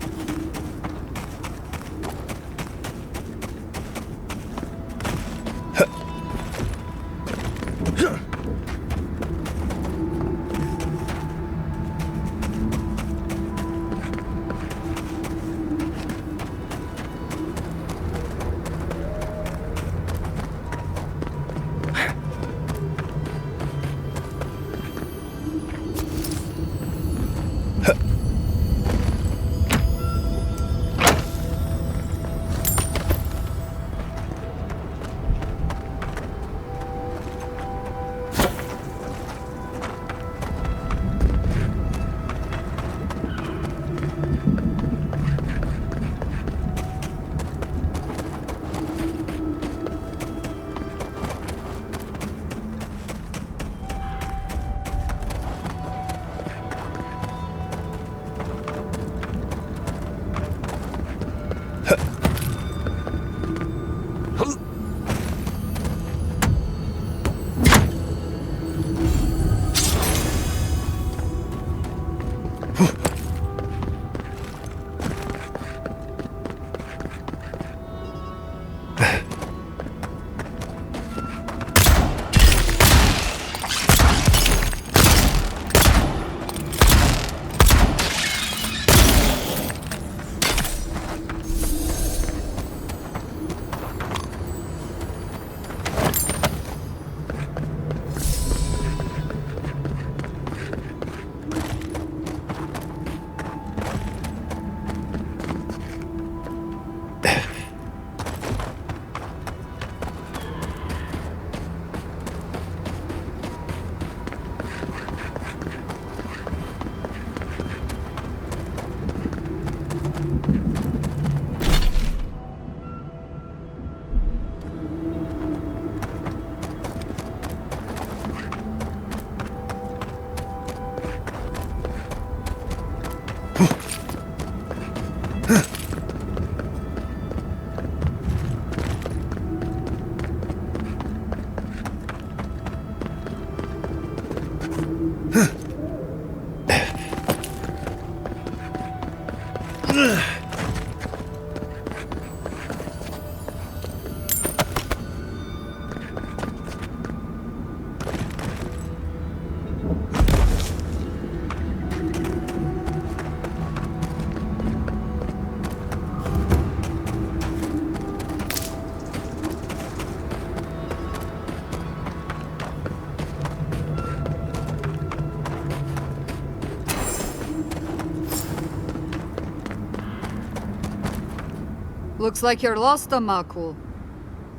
Looks like you're lost, Makul.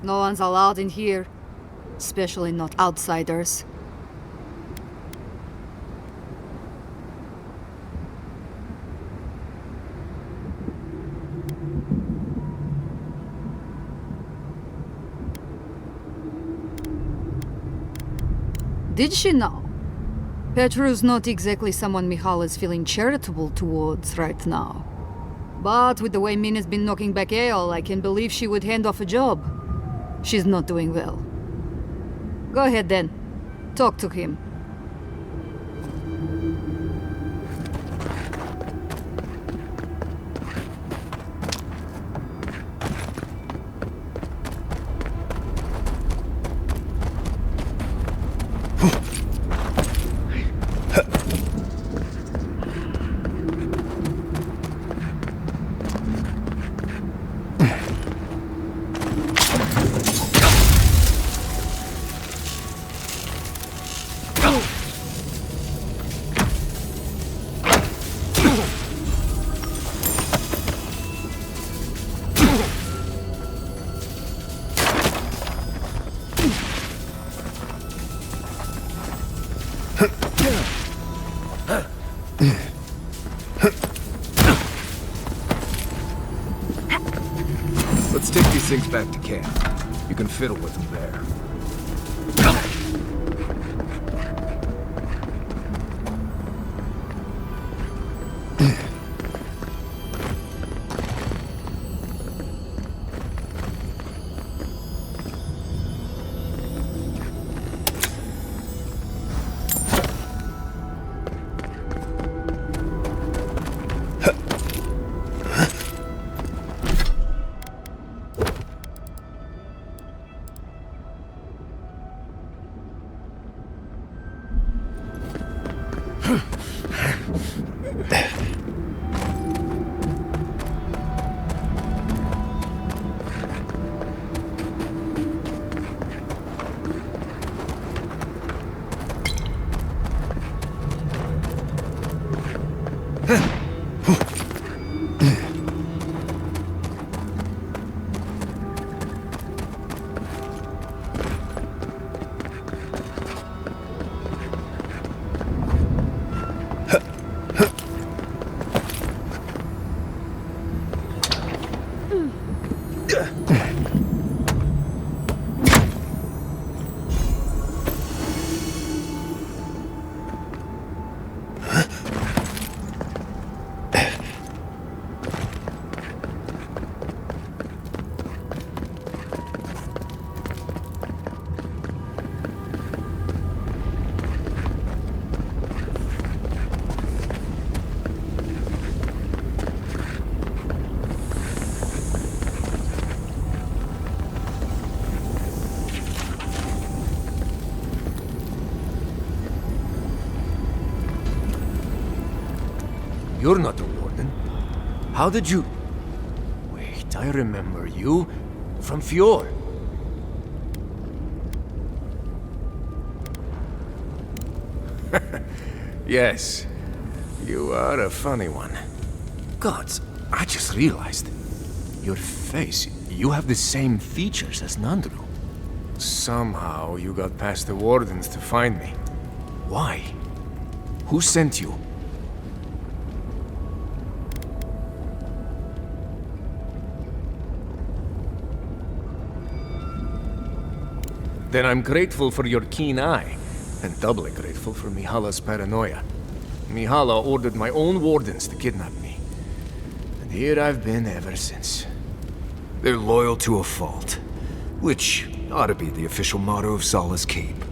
No one's allowed in here. Especially not outsiders. Did she know? Petru's not exactly someone Mihala is feeling charitable towards right now. But with the way Mina's been knocking back ale, I can believe she would hand off a job. She's not doing well. Go ahead then. Talk to him. Let's take these things back to camp. You can fiddle with them there. You're not the warden. How did you... Wait, I remember you. From Fjord. Yes. You are a funny one. Gods, I just realized. Your face, you have the same features as Nandru. Somehow you got past the wardens to find me. Why? Who sent you? Then I'm grateful for your keen eye, and doubly grateful for Mihala's paranoia. Mihala ordered my own wardens to kidnap me. And here I've been ever since. They're loyal to a fault, which ought to be the official motto of Zala's Cape.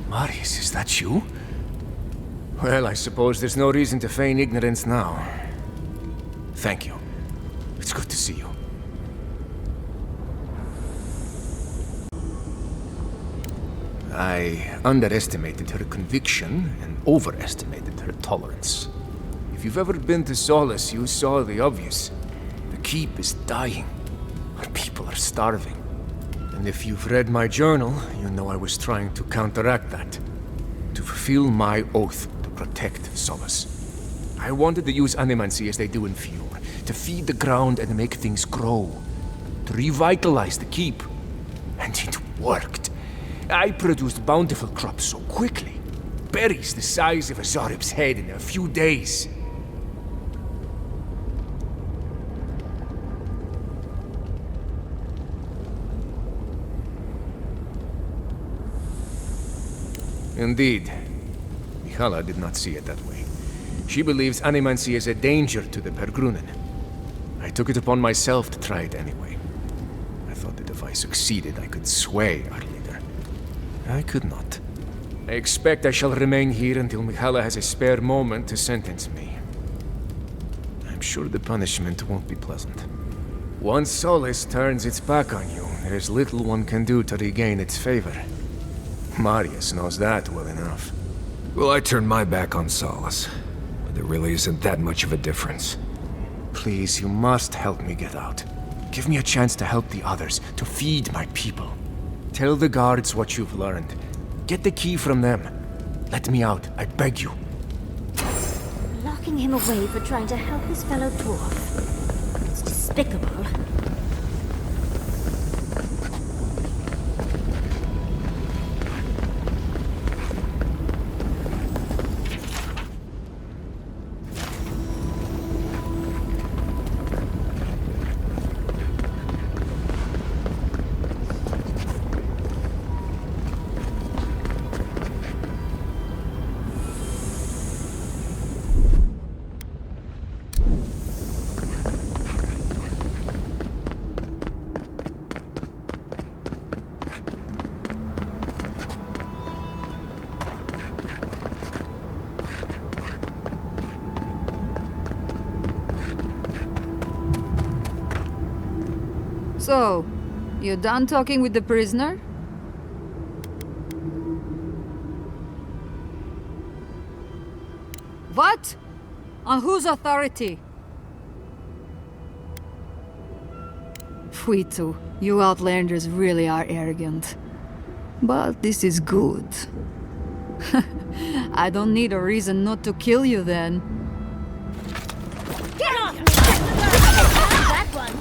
Marius, is that you? Well, I suppose there's no reason to feign ignorance now. Thank you. It's good to see you. I underestimated her conviction and overestimated her tolerance. If you've ever been to Solace, you saw the obvious. The keep is dying. Our people are starving. And if you've read my journal, you know I was trying to counteract that. To fulfill my oath to protect Solace. I wanted to use animancy as they do in Fjord, to feed the ground and make things grow. To revitalize the keep. And it worked. I produced bountiful crops so quickly. Berries the size of a Zorib's head in a few days. Indeed. Mihala did not see it that way. She believes animancy is a danger to the Pergrunen. I took it upon myself to try it anyway. I thought that if I succeeded, I could sway our leader. I could not. I expect I shall remain here until Mihala has a spare moment to sentence me. I'm sure the punishment won't be pleasant. Once Solace turns its back on you, there is little one can do to regain its favor. Marius knows that well enough. Well, I turned my back on Solace, but there really isn't that much of a difference. Please, you must help me get out. Give me a chance to help the others, to feed my people. Tell the guards what you've learned. Get the key from them. Let me out, I beg you. Locking him away for trying to help his fellow dwarf. It's despicable. So, you done talking with the prisoner? What? On whose authority? Fuitu, you Outlanders really are arrogant. But this is good. I don't need a reason not to kill you then. Get off! That one!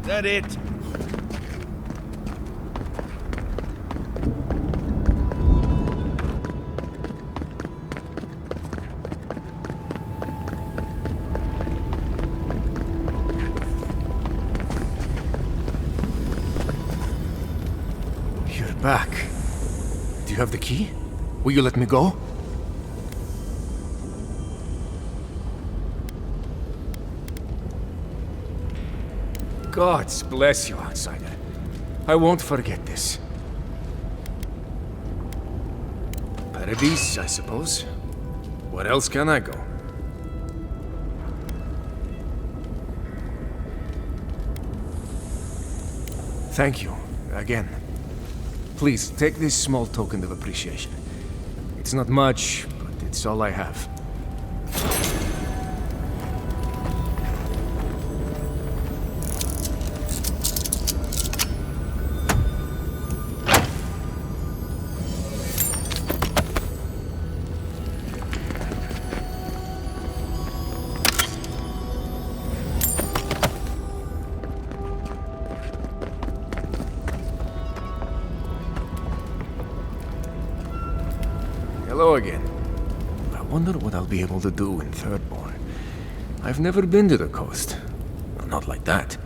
That it? You're back. Do you have the key? Will you let me go? God bless you, outsider. I won't forget this. Paradise, I suppose. Where else can I go? Thank you, again. Please, take this small token of appreciation. It's not much, but it's all I have. Hello again. I wonder what I'll be able to do in Thirdborn. I've never been to the coast. Well, not like that.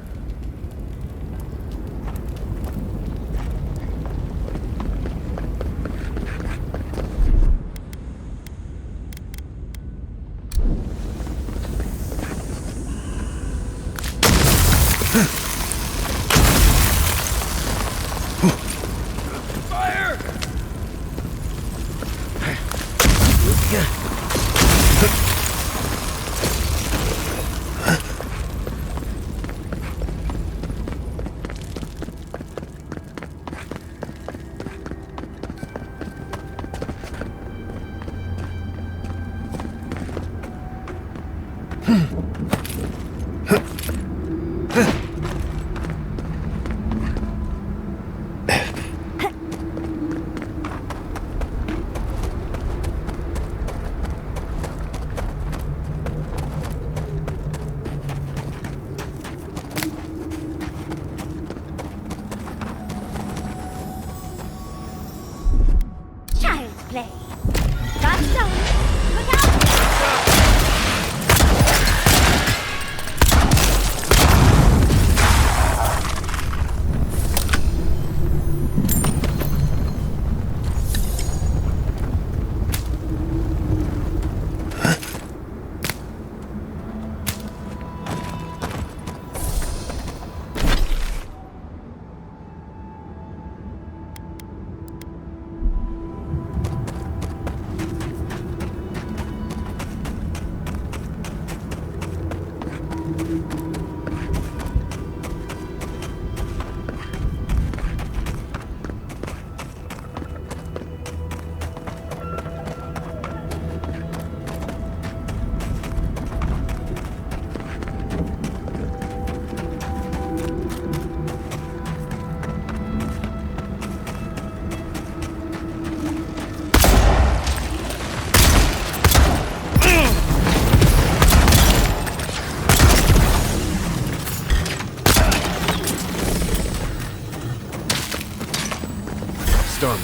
storm.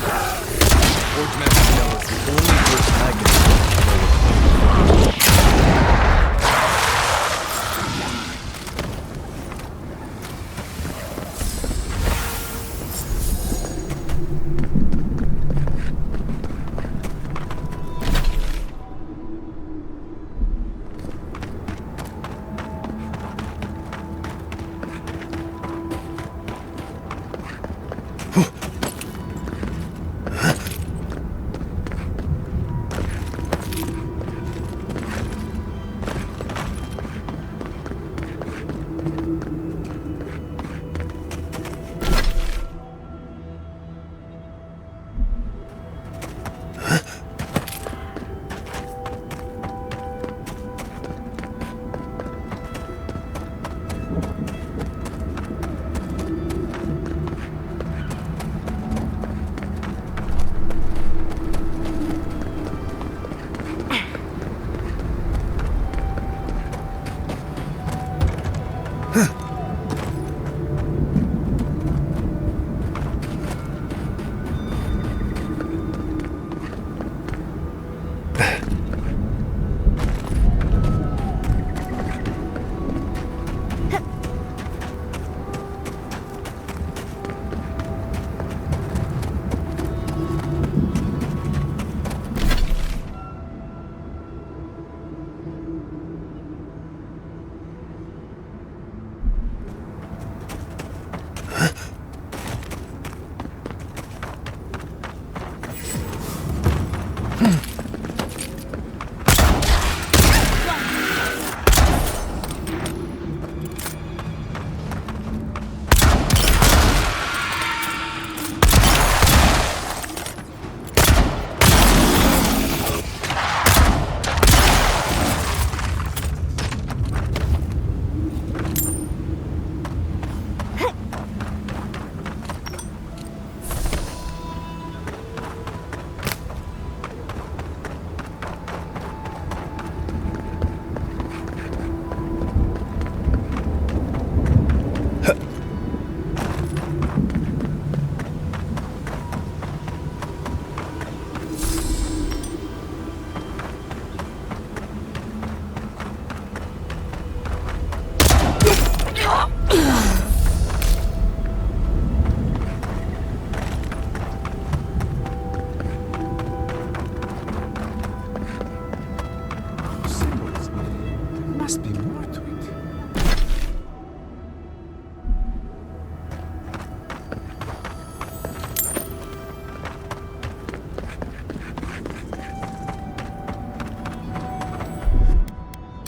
Old man Miguel is the only person I can know what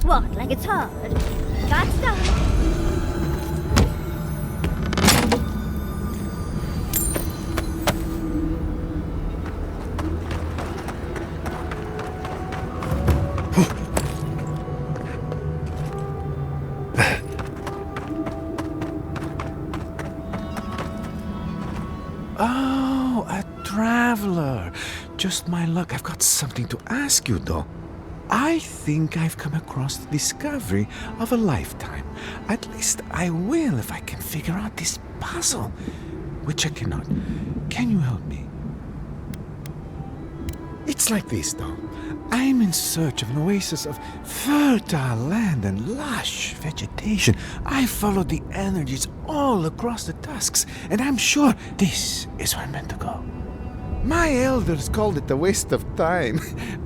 What, like it's hard? That's done. Oh, a traveler. Just my luck. I've got something to ask you, though. I think I've come across the discovery of a lifetime. At least I will if I can figure out this puzzle, which I cannot. Can you help me? It's like this, though. I'm in search of an oasis of fertile land and lush vegetation. I follow the energies all across the tusks, and I'm sure this is where I'm meant to go. My elders called it a waste of time.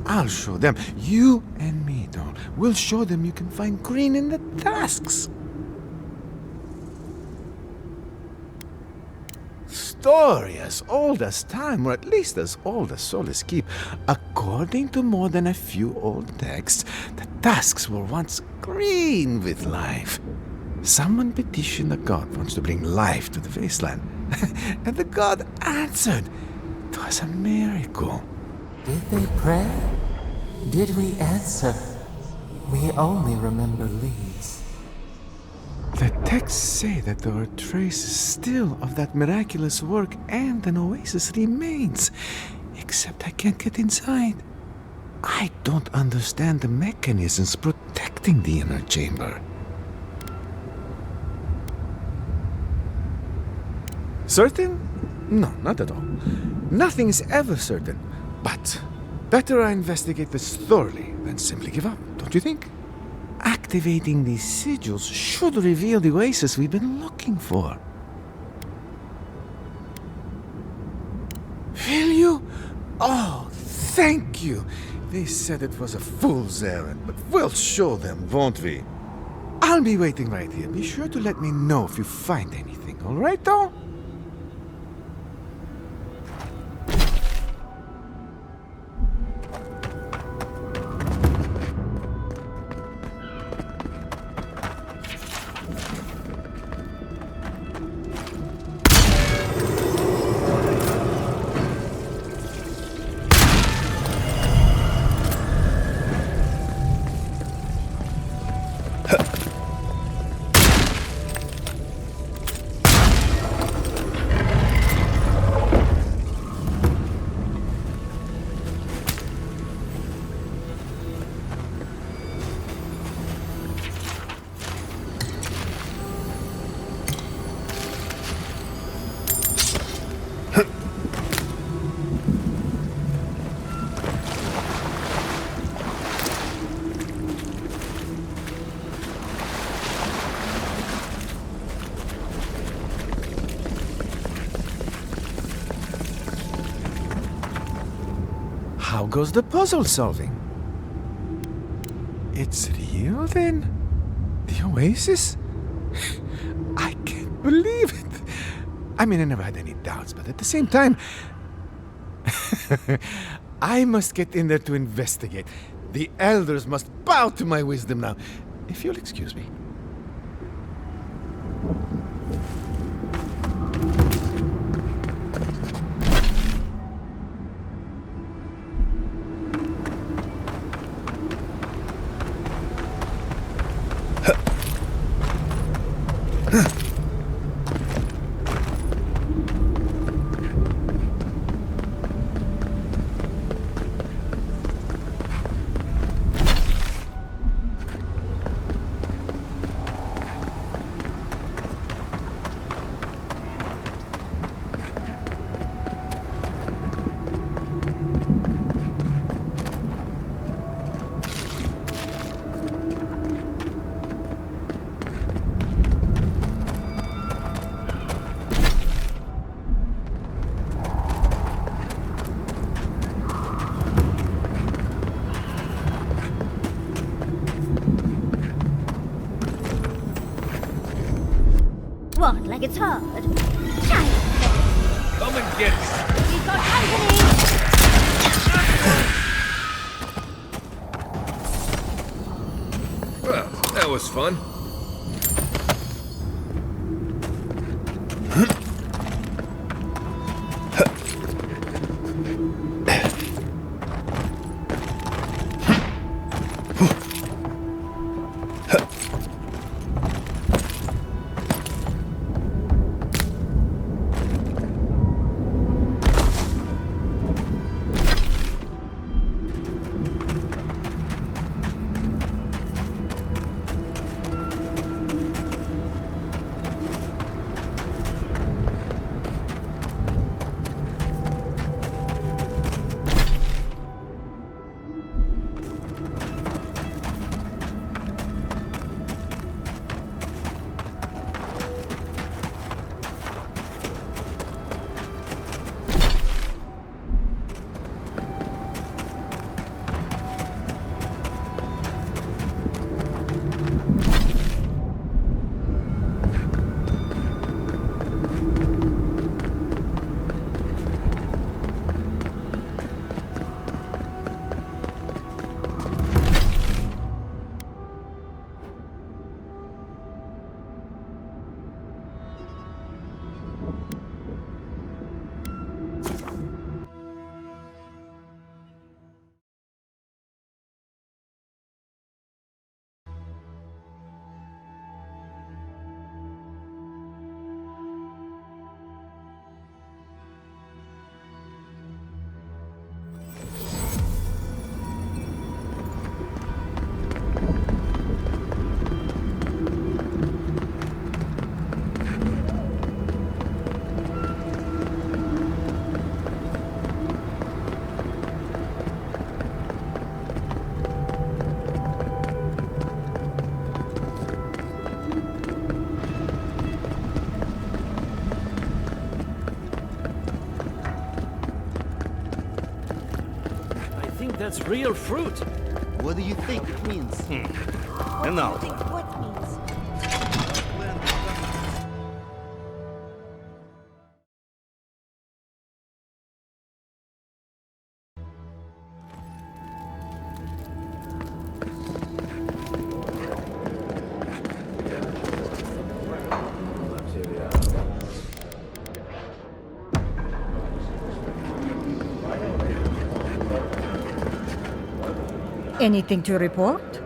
I'll show them. You and me, doll. We'll show them you can find green in the tusks. Story as old as time, or at least as old as souls keep. According to more than a few old texts, the tusks were once green with life. Someone petitioned a god once to bring life to the wasteland, and the god answered. It was a miracle. Did they pray? Did we answer? We only remember leaves. The texts say that there are traces still of that miraculous work and an oasis remains. Except I can't get inside. I don't understand the mechanisms protecting the inner chamber. Certain? No, not at all. Nothing is ever certain. But better I investigate this thoroughly than simply give up, don't you think? Activating these sigils should reveal the oasis we've been looking for. Will you? Oh, thank you. They said it was a fool's errand, but we'll show them, won't we? I'll be waiting right here. Be sure to let me know if you find anything, all right, though? How goes the puzzle solving? It's real then? The oasis? I can't believe it. I mean, I never had any doubts, but at the same time, I must get in there to investigate. The elders must bow to my wisdom now. If you'll excuse me. What, like it's hard? Come and get it. We've got company! Well, that was fun. That's real fruit. What do you think it means? And now, What means? Anything to report?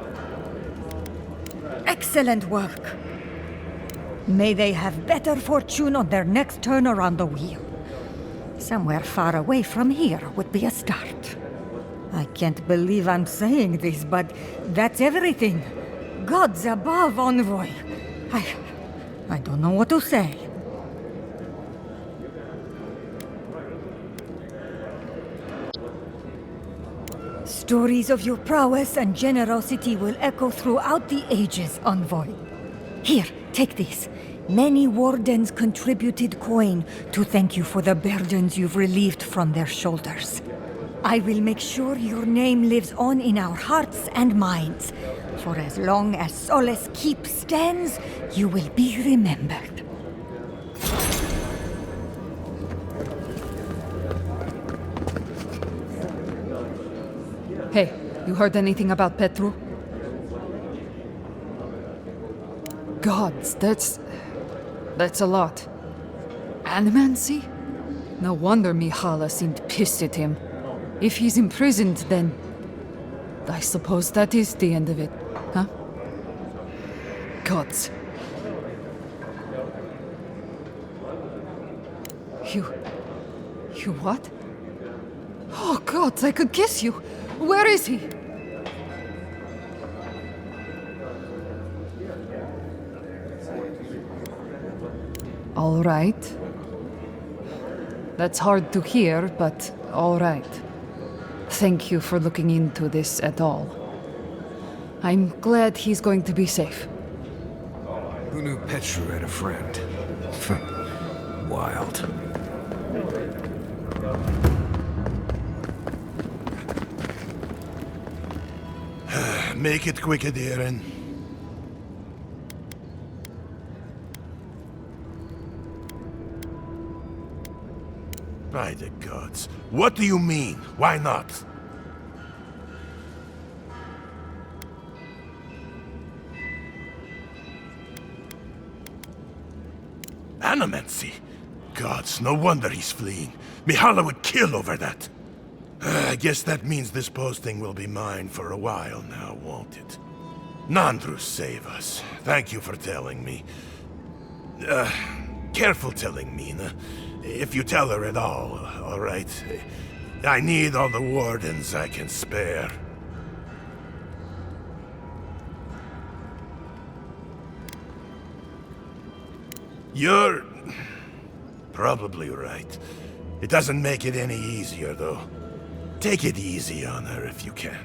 Excellent work. May they have better fortune on their next turn around the wheel. Somewhere far away from here would be a start. I can't believe I'm saying this, but that's everything. Gods above, Envoy. I don't know what to say. Stories of your prowess and generosity will echo throughout the ages, Envoy. Here, take this. Many wardens contributed coin to thank you for the burdens you've relieved from their shoulders. I will make sure your name lives on in our hearts and minds. For as long as Solace Keep stands, you will be remembered. Hey, you heard anything about Petru? Gods, that's a lot. Animancy? No wonder Mihala seemed pissed at him. If he's imprisoned, then I suppose that is the end of it, huh? Gods. You what? Oh gods, I could kiss you! Where is he? All right. That's hard to hear, but all right. Thank you for looking into this at all. I'm glad he's going to be safe. Who knew Petru had a friend? Wild. Make it quicker, Darren. By the gods. What do you mean? Why not? Animancy? Gods, no wonder he's fleeing. Mihala would kill over that. I guess that means this posting will be mine for a while now, won't it? Nandru, save us. Thank you for telling me. Careful telling Mina. If you tell her at all right? I need all the wardens I can spare. You're probably right. It doesn't make it any easier, though. Take it easy on her if you can.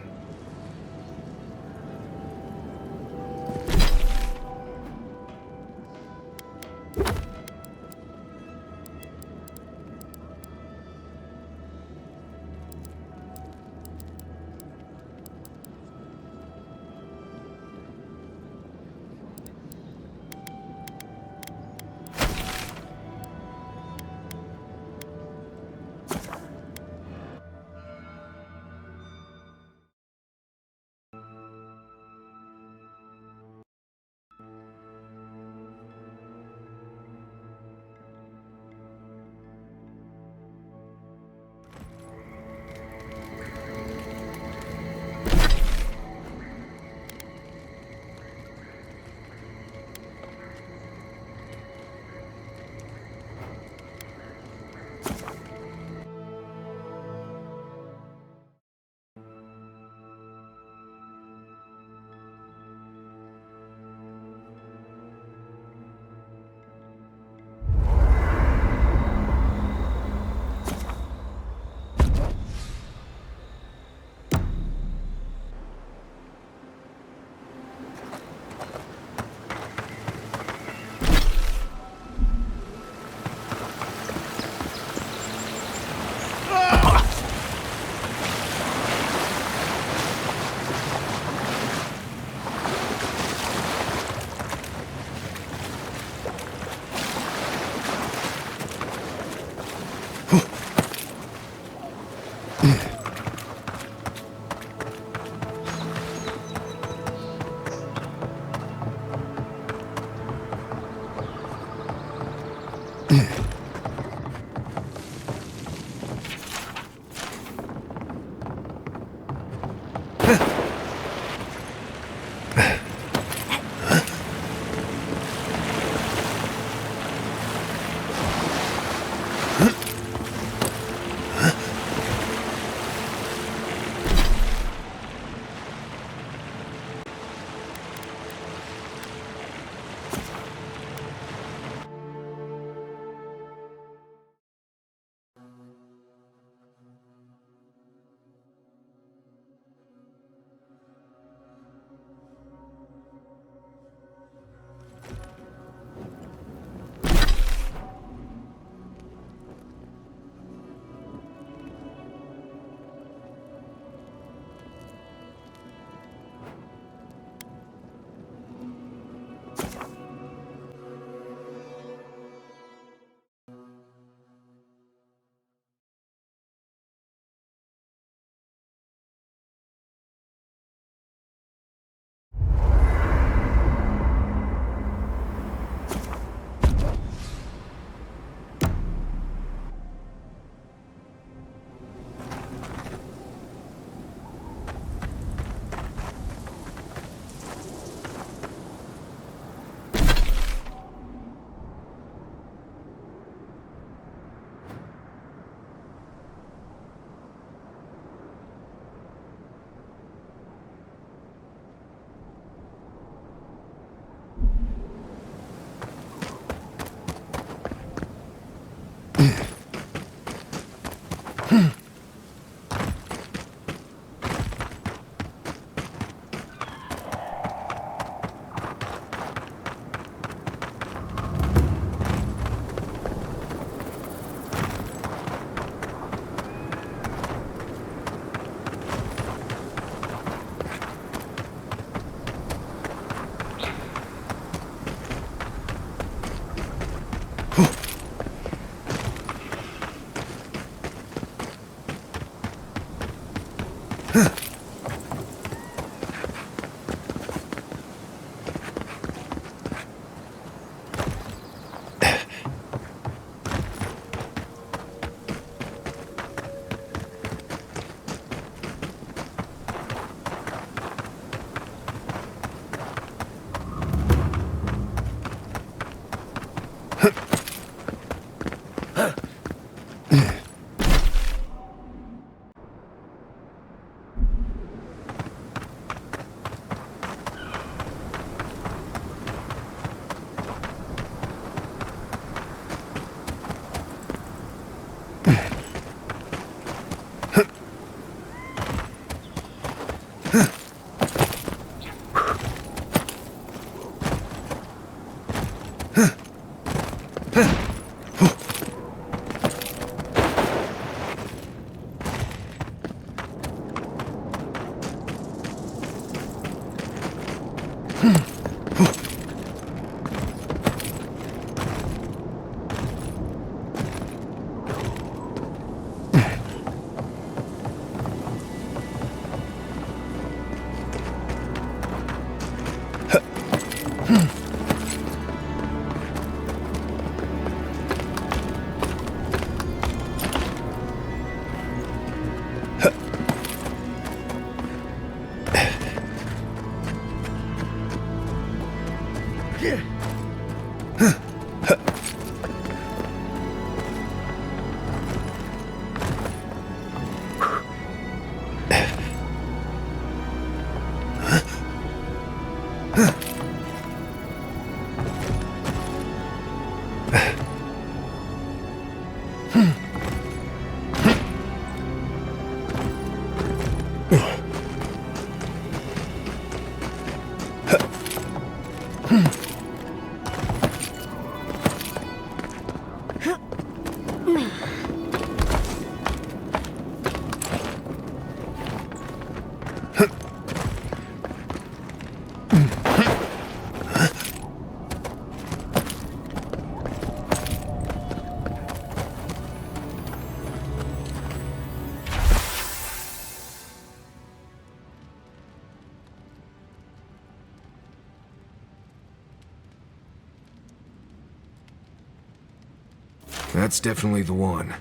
That's definitely the one.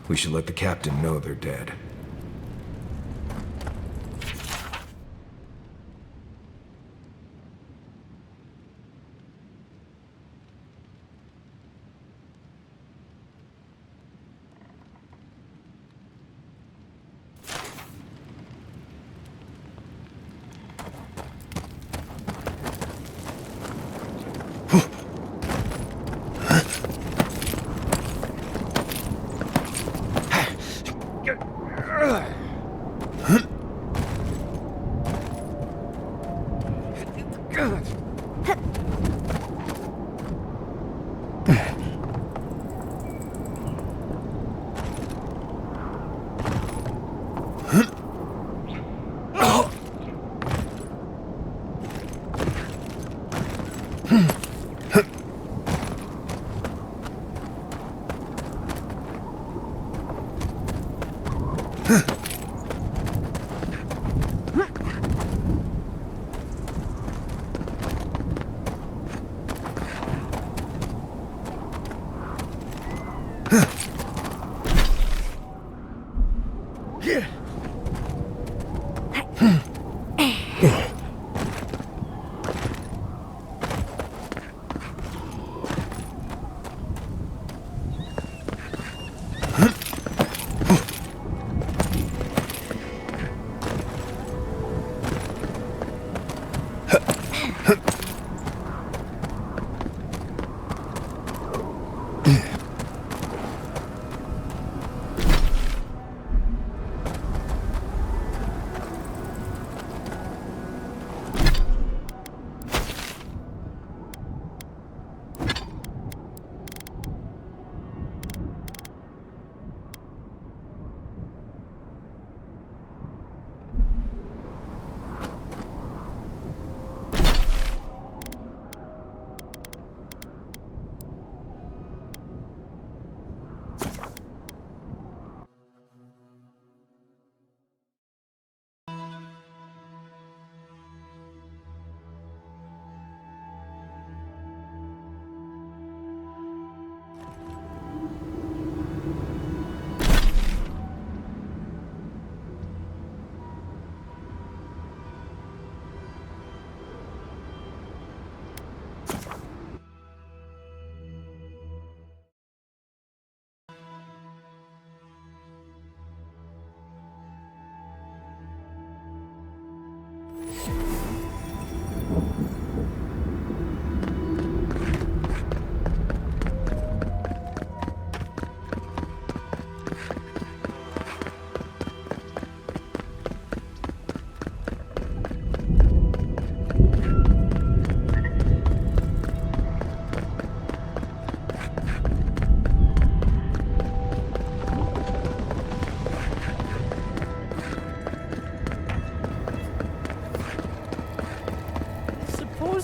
We should let the captain know they're dead.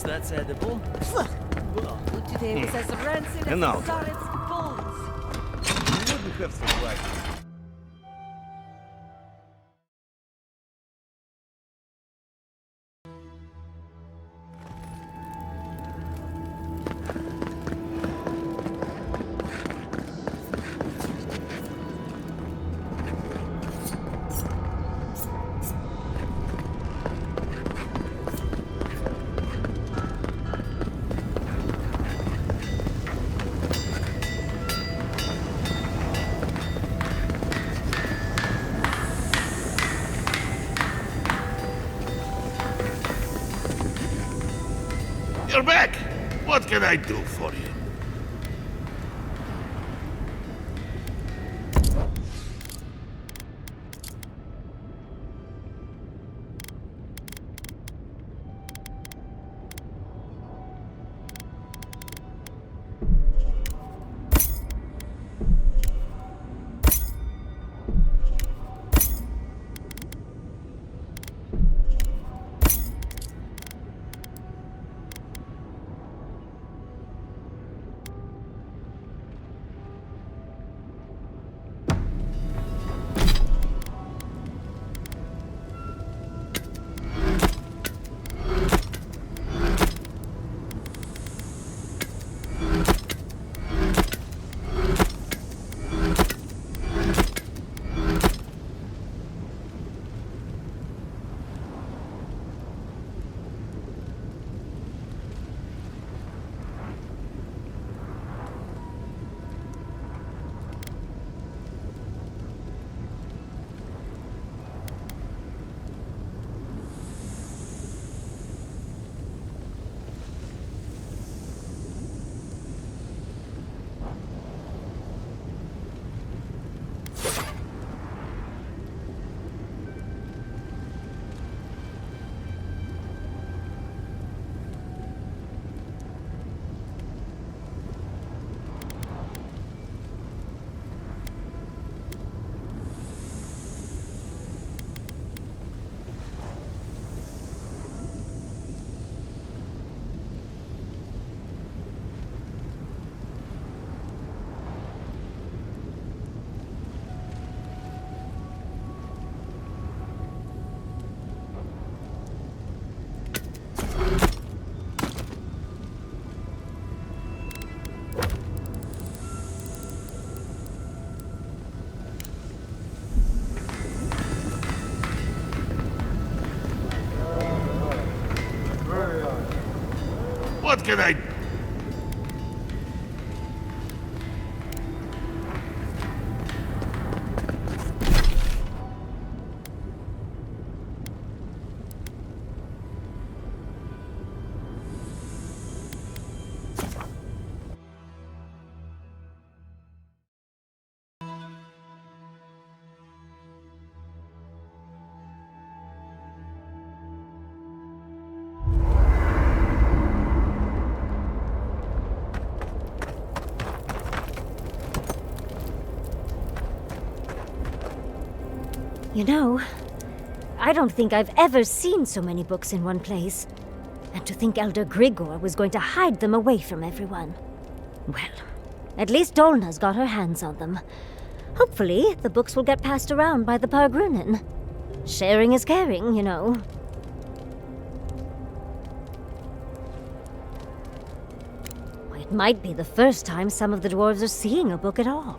That's edible. Today was as rancid as Genau. Zaret's bones. You wouldn't have survived. You're back! What can I do for you? What can I... You know, I don't think I've ever seen so many books in one place. And to think Elder Grigor was going to hide them away from everyone. Well, at least Dolna's got her hands on them. Hopefully, the books will get passed around by the Pargrunin. Sharing is caring, you know. It might be the first time some of the dwarves are seeing a book at all.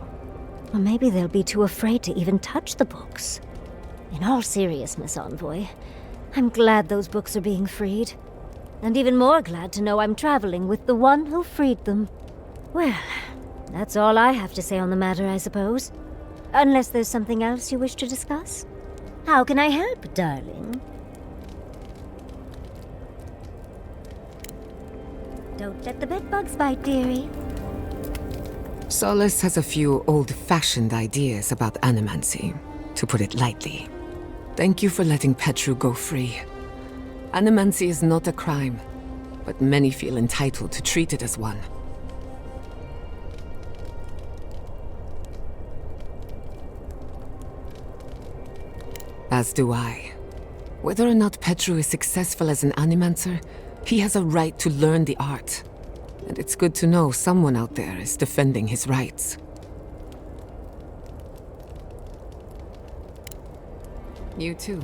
Or maybe they'll be too afraid to even touch the books. In all seriousness, Envoy, I'm glad those books are being freed. And even more glad to know I'm traveling with the one who freed them. Well, that's all I have to say on the matter, I suppose. Unless there's something else you wish to discuss? How can I help, darling? Don't let the bedbugs bite, dearie. Solace has a few old-fashioned ideas about animancy, to put it lightly. Thank you for letting Petru go free. Animancy is not a crime, but many feel entitled to treat it as one. As do I. Whether or not Petru is successful as an animancer, he has a right to learn the art. And it's good to know someone out there is defending his rights. You too.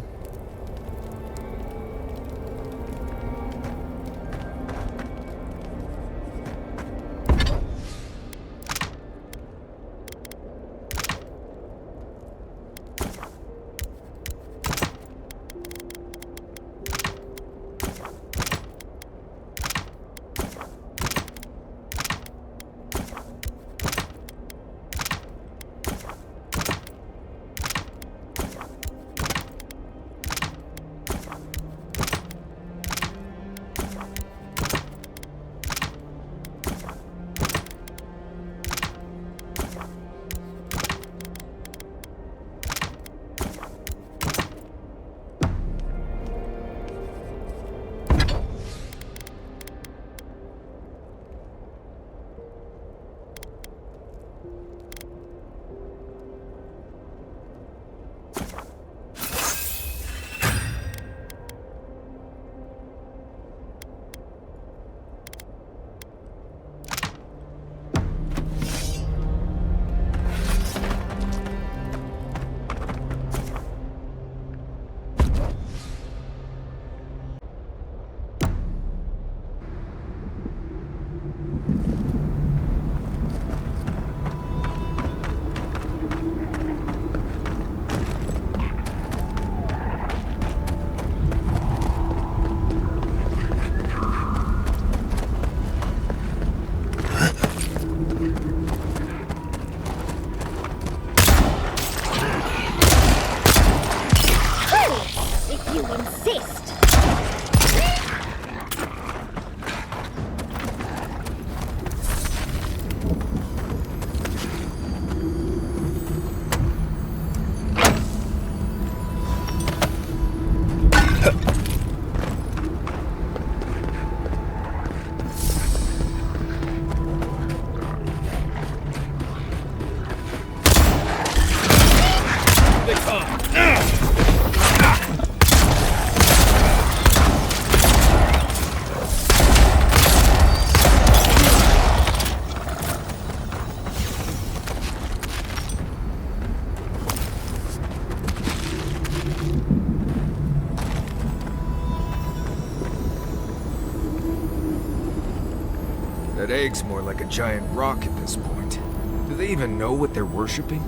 That egg's more like a giant rock at this point. Do they even know what they're worshipping?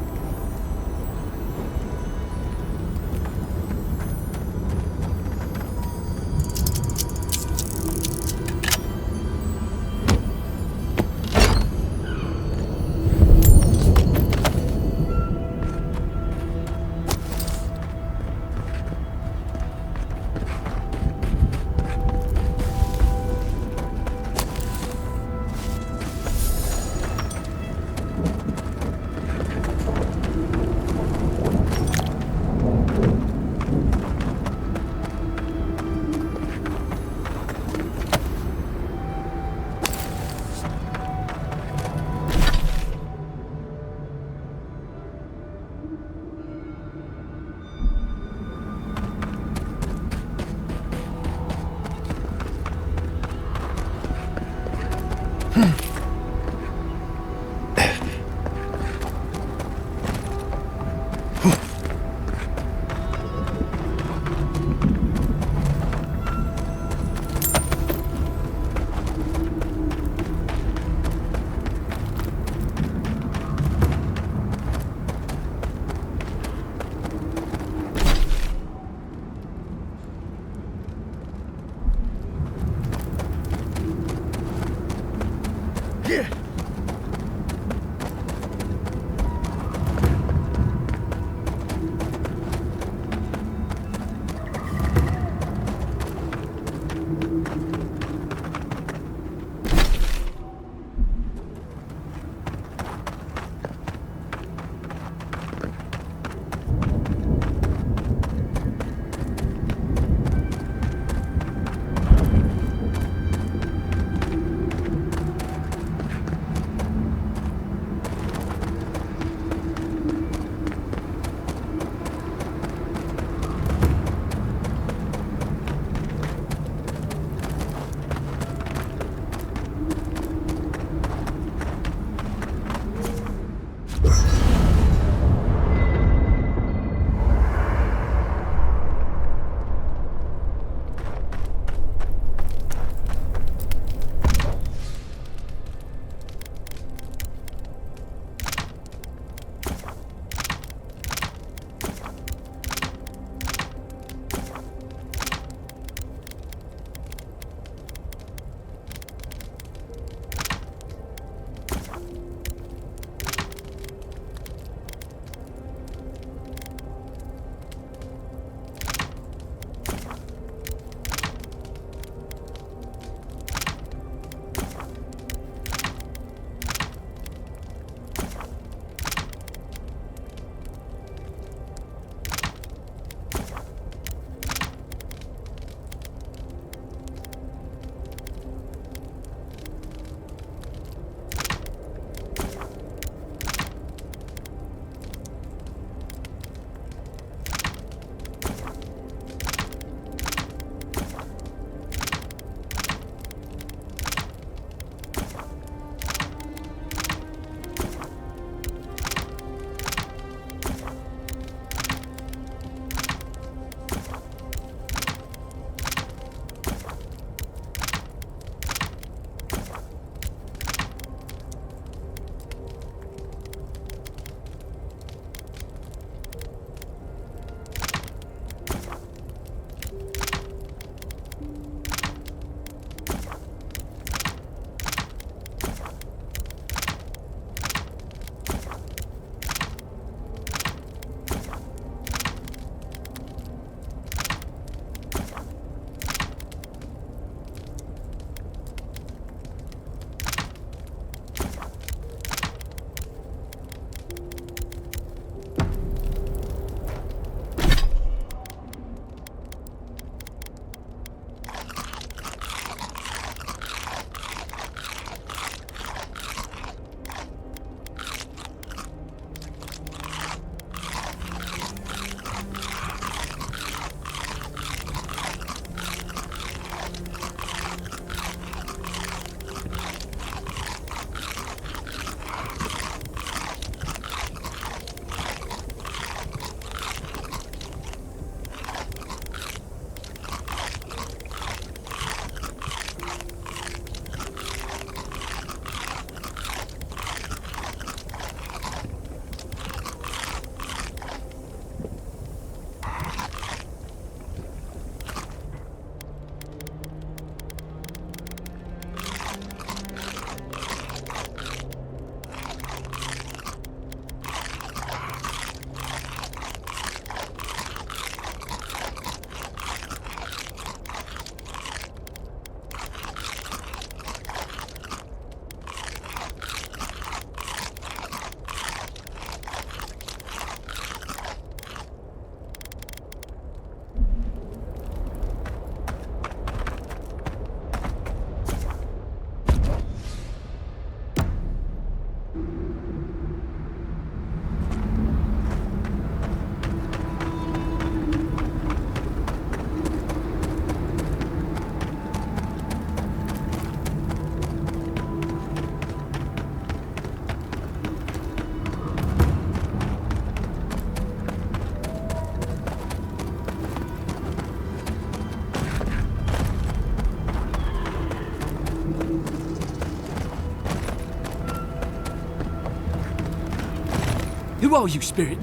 Who are you, Spirit?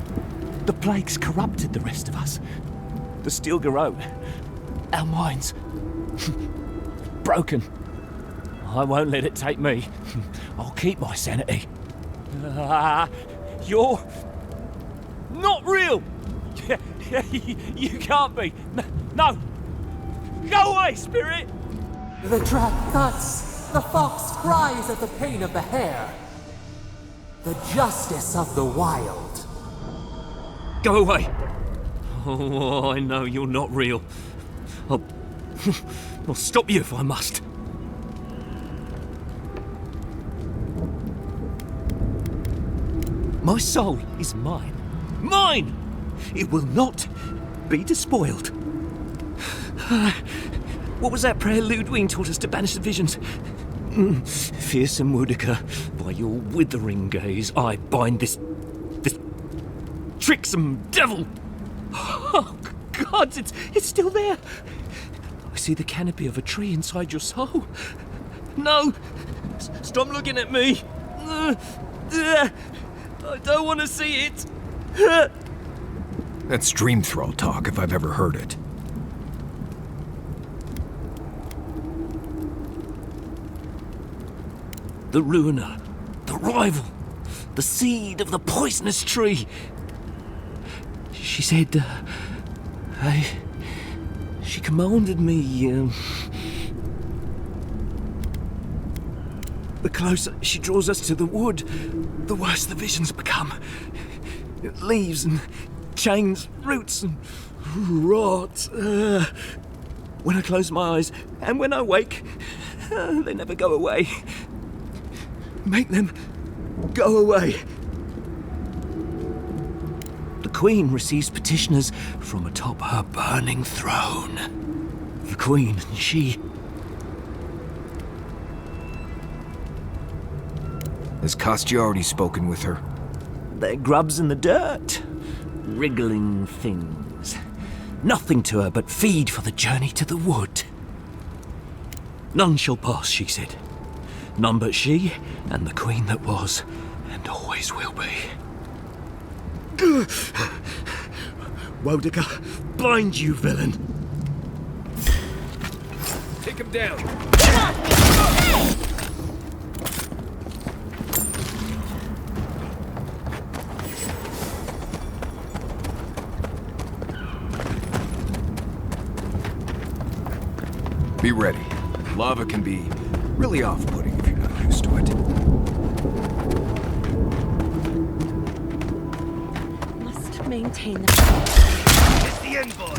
The plague's corrupted the rest of us. The steel garrote. Our minds. Broken. I won't let it take me. I'll keep my sanity. You're not real. You can't be. No. Go away, spirit. The trap thuds. The fox cries at the pain of the hare. The justice of the wild. Go away. Oh, I know you're not real. I'll stop you if I must. My soul is mine. Mine! It will not be despoiled. What was that prayer Ludwig taught us to banish the visions? Fearsome Woodica, by your withering gaze, I bind this tricksome devil. Oh, God, it's still there. I see the canopy of a tree inside your soul. No! Stop looking at me! I don't want to see it! That's dream thrall talk, if I've ever heard it. The ruiner, the rival, the seed of the poisonous tree. She said, she commanded me, the closer she draws us to the wood, the worse the visions become. Leaves and chains, roots and rot. When I close my eyes and when I wake, they never go away. Make them go away. The Queen receives petitioners from atop her burning throne. The Queen, she... Has Kostya already spoken with her? They're grubs in the dirt. Wriggling things. Nothing to her but feed for the journey to the wood. None shall pass, she said. None but she and the Queen that was and always will be. Woedica, bind you, villain! Take him down! Be ready. Lava can be really off-putting if you're not used to it. Must maintain the... It's the envoy!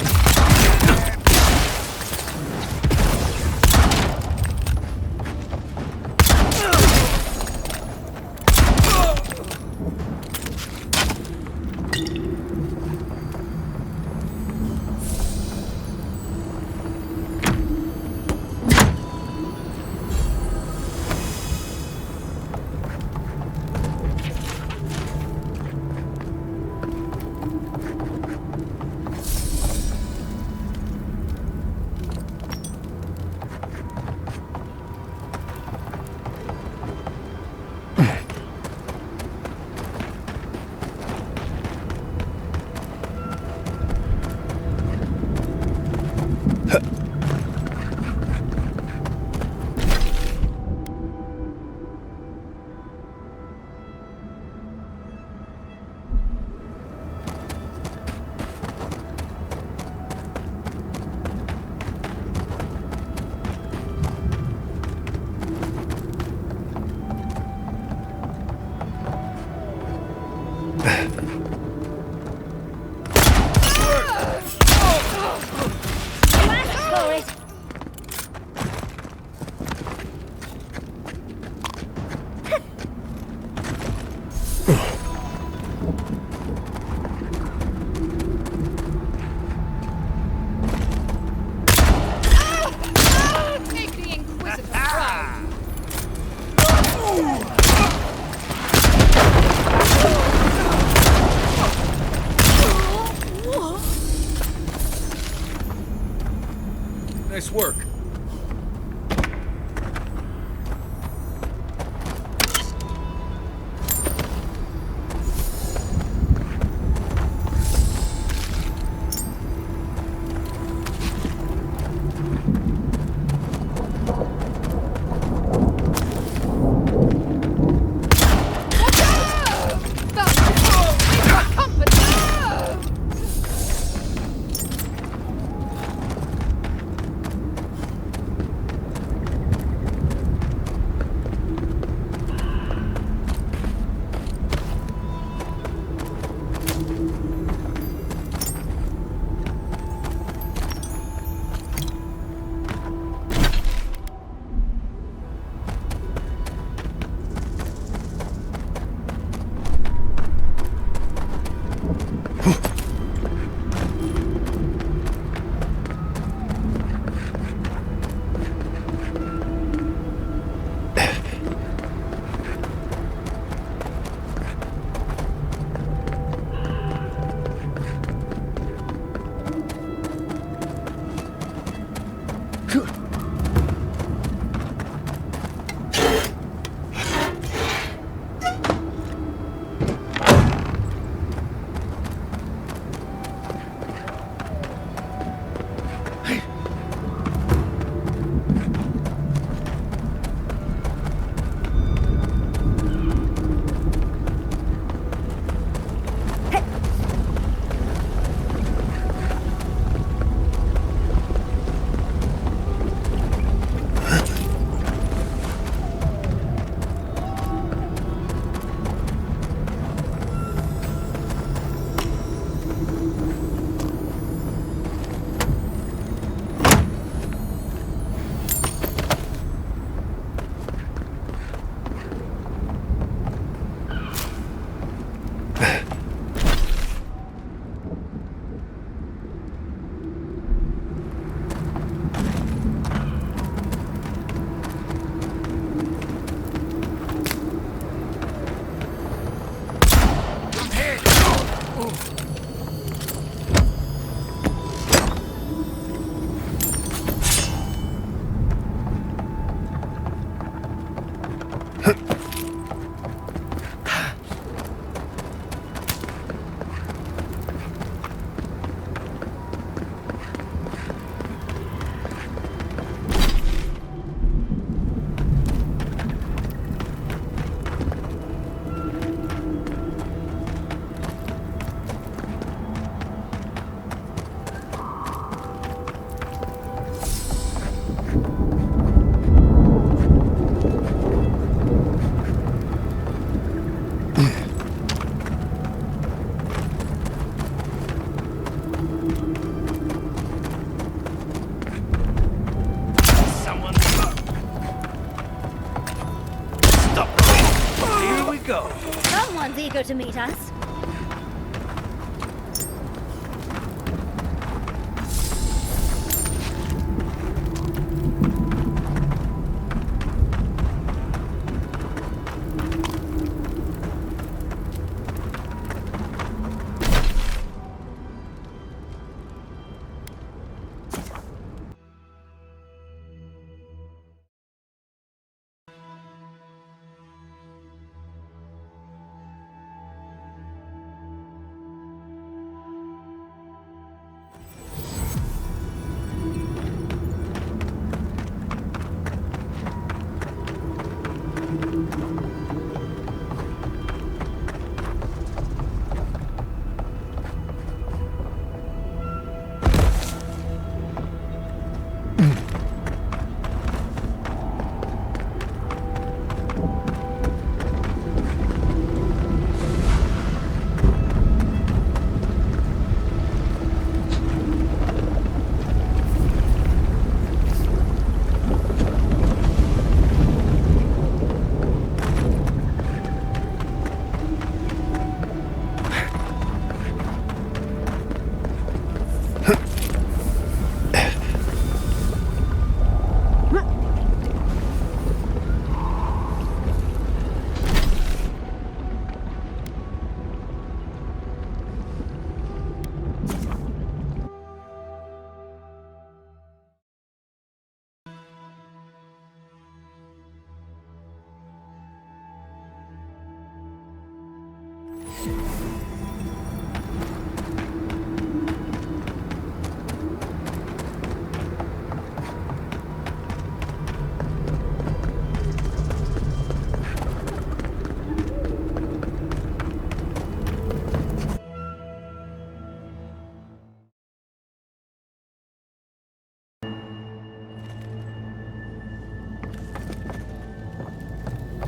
Here we go. Someone's eager to meet us.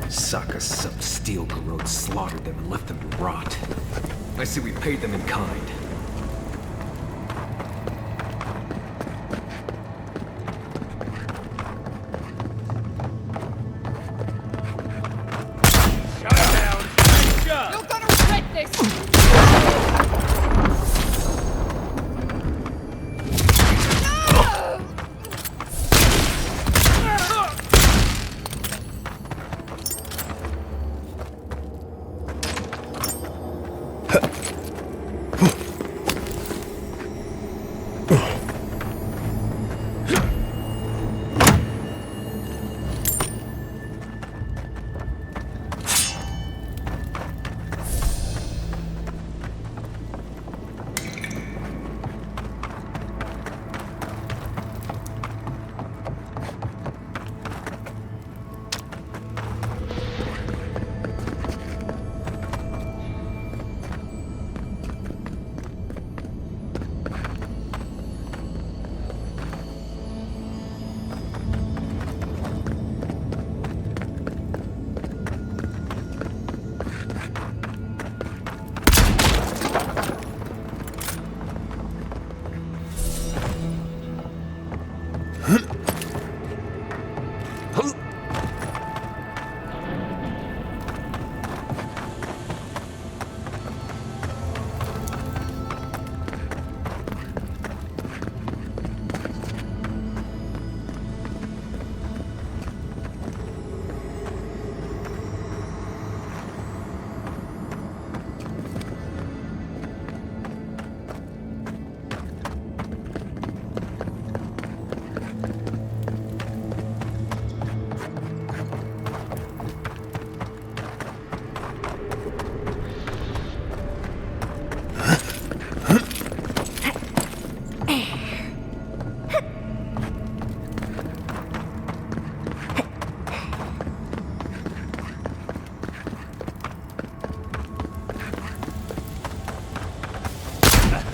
Saka sub-steel corrode slaughtered them and left them to rot. I say we paid them in kind. You're gonna regret this!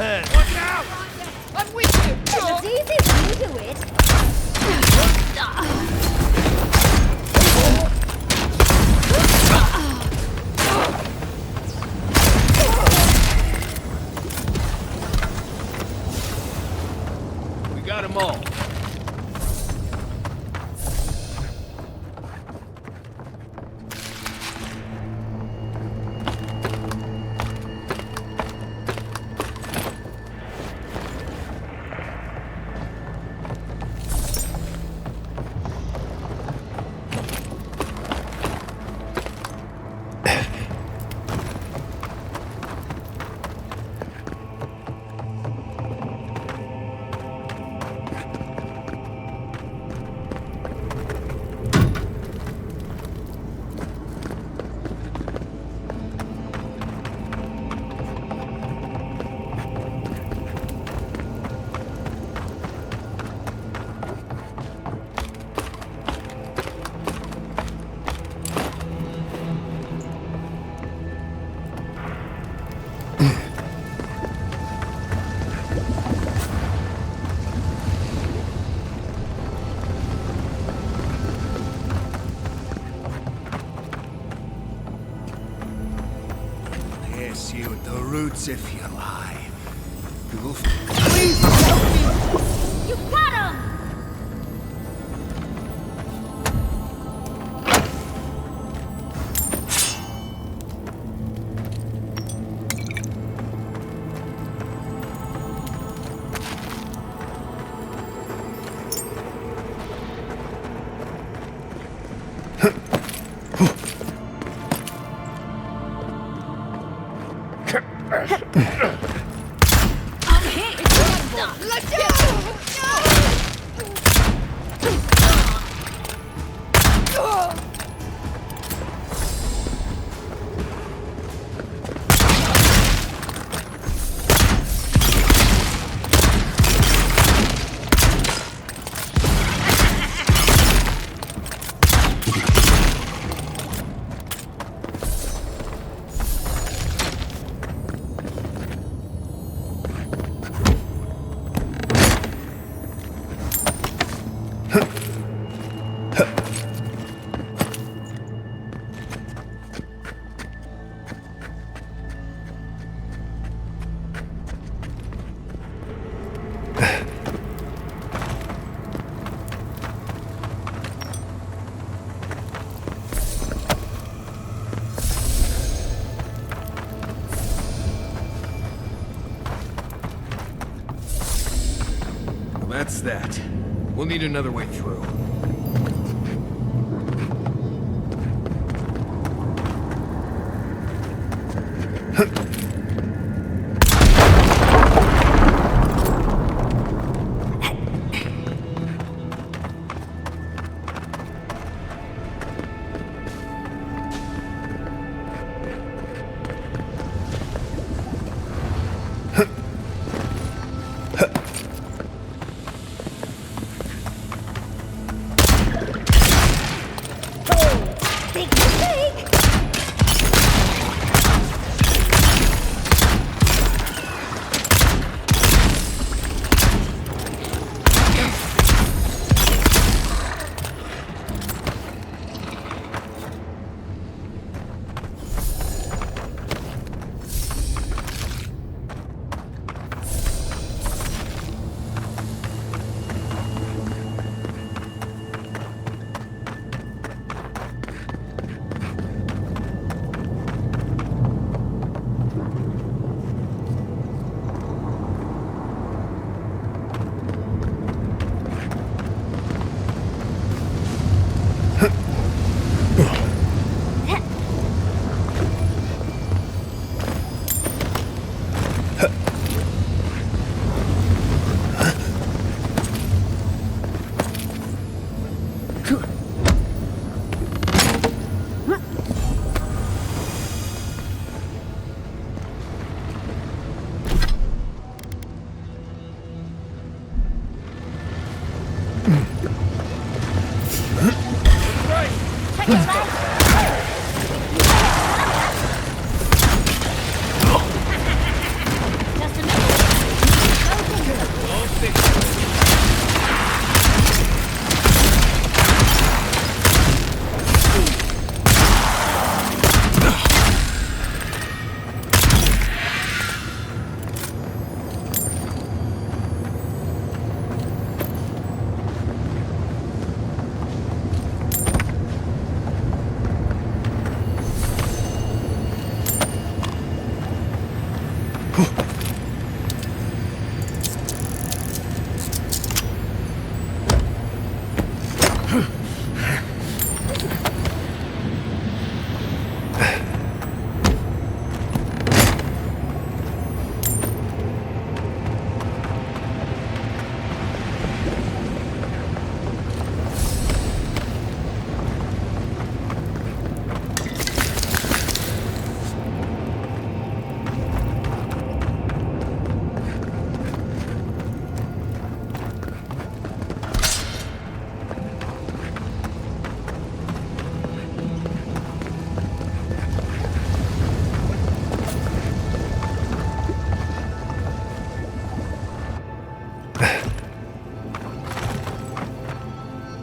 Watch out! I'm with you! It's easy when you do it. We got them all. trace you to roots if you lie. You'll Please help me! You got him! I'm hit! Let go! That's that. We'll need another way through.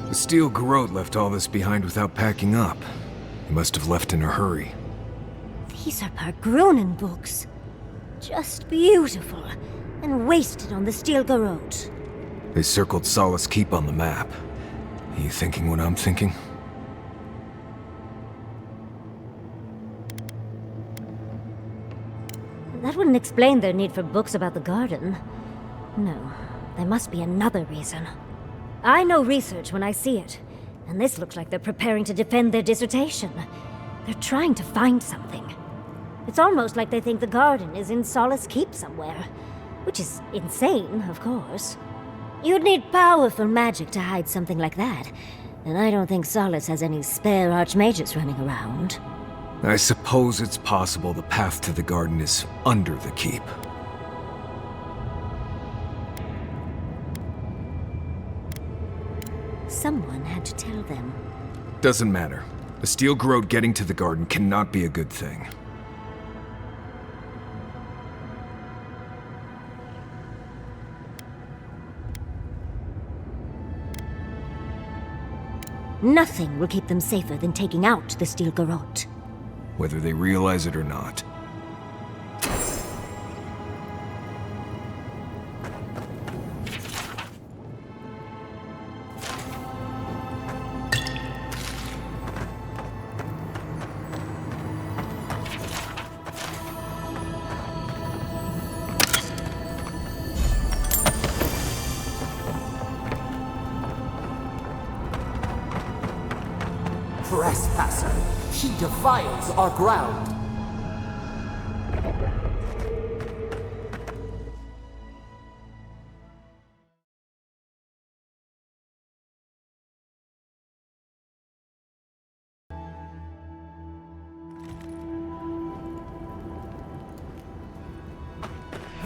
The steel garrote left all this behind without packing up. He must have left in a hurry. These are Pargrunen books. Just beautiful, and wasted on the steel garrote. They circled Solace Keep on the map. Are you thinking what I'm thinking? That wouldn't explain their need for books about the garden. No, there must be another reason. I know research when I see it, and this looks like they're preparing to defend their dissertation. They're trying to find something. It's almost like they think the garden is in Solace Keep somewhere. Which is insane, of course. You'd need powerful magic to hide something like that, and I don't think Solace has any spare archmages running around. I suppose it's possible the path to the garden is under the keep. Someone had to tell them. Doesn't matter. The steel garrote getting to the garden cannot be a good thing. Nothing will keep them safer than taking out the steel garrote. Whether they realize it or not. Trespasser! She defiles our ground!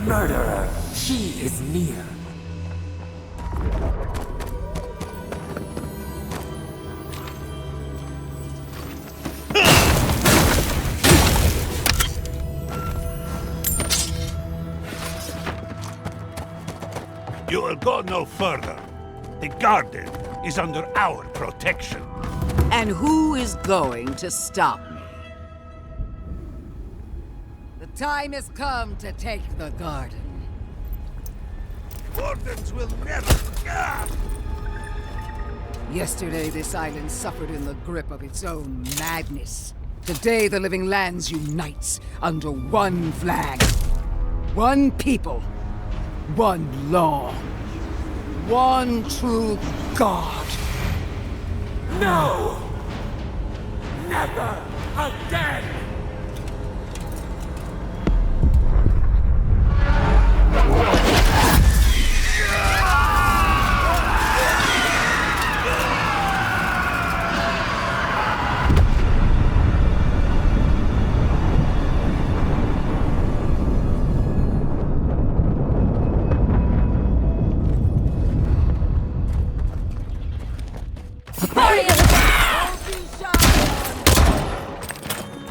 Murderer! She is near! You will go no further. The garden is under our protection. And who is going to stop me? The time has come to take the garden. Wardens will never... Yesterday, this island suffered in the grip of its own madness. Today, the living lands unites under one flag. One people. One law. One true God. No! Never again!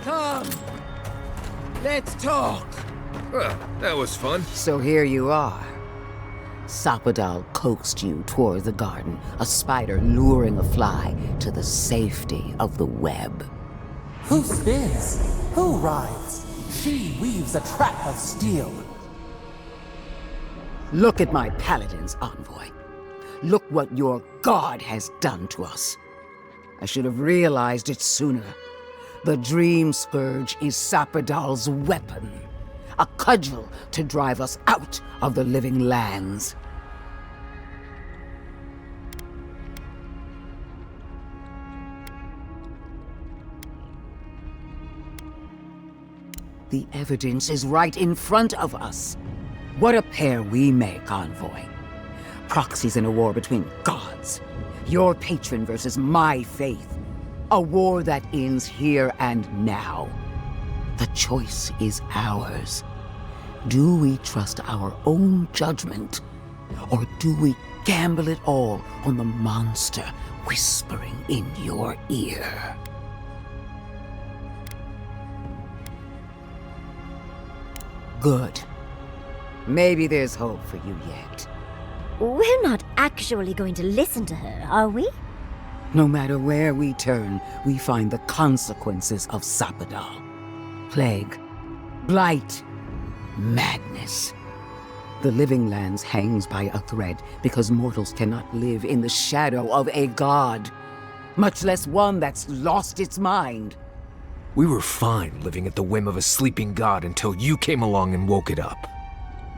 Come. Let's talk. Well, that was fun. So here you are. Sapadal coaxed you toward the garden, a spider luring a fly to the safety of the web. Who spins? Who rides? She weaves a trap of steel. Look at my paladin's envoy. Look what your god has done to us. I should have realized it sooner. The Dream Scourge is Sapadal's weapon. A cudgel to drive us out of the living lands. The evidence is right in front of us. What a pair we make, envoy. Proxies in a war between gods. Your patron versus my faith. A war that ends here and now. The choice is ours. Do we trust our own judgment? Or do we gamble it all on the monster whispering in your ear? Good. Maybe there's hope for you yet. We're not actually going to listen to her, are we? No matter where we turn, we find the consequences of Sapadal. plague, blight, madness. The living lands hangs by a thread because mortals cannot live in the shadow of a god, much less one that's lost its mind. We were fine living at the whim of a sleeping god until you came along and woke it up.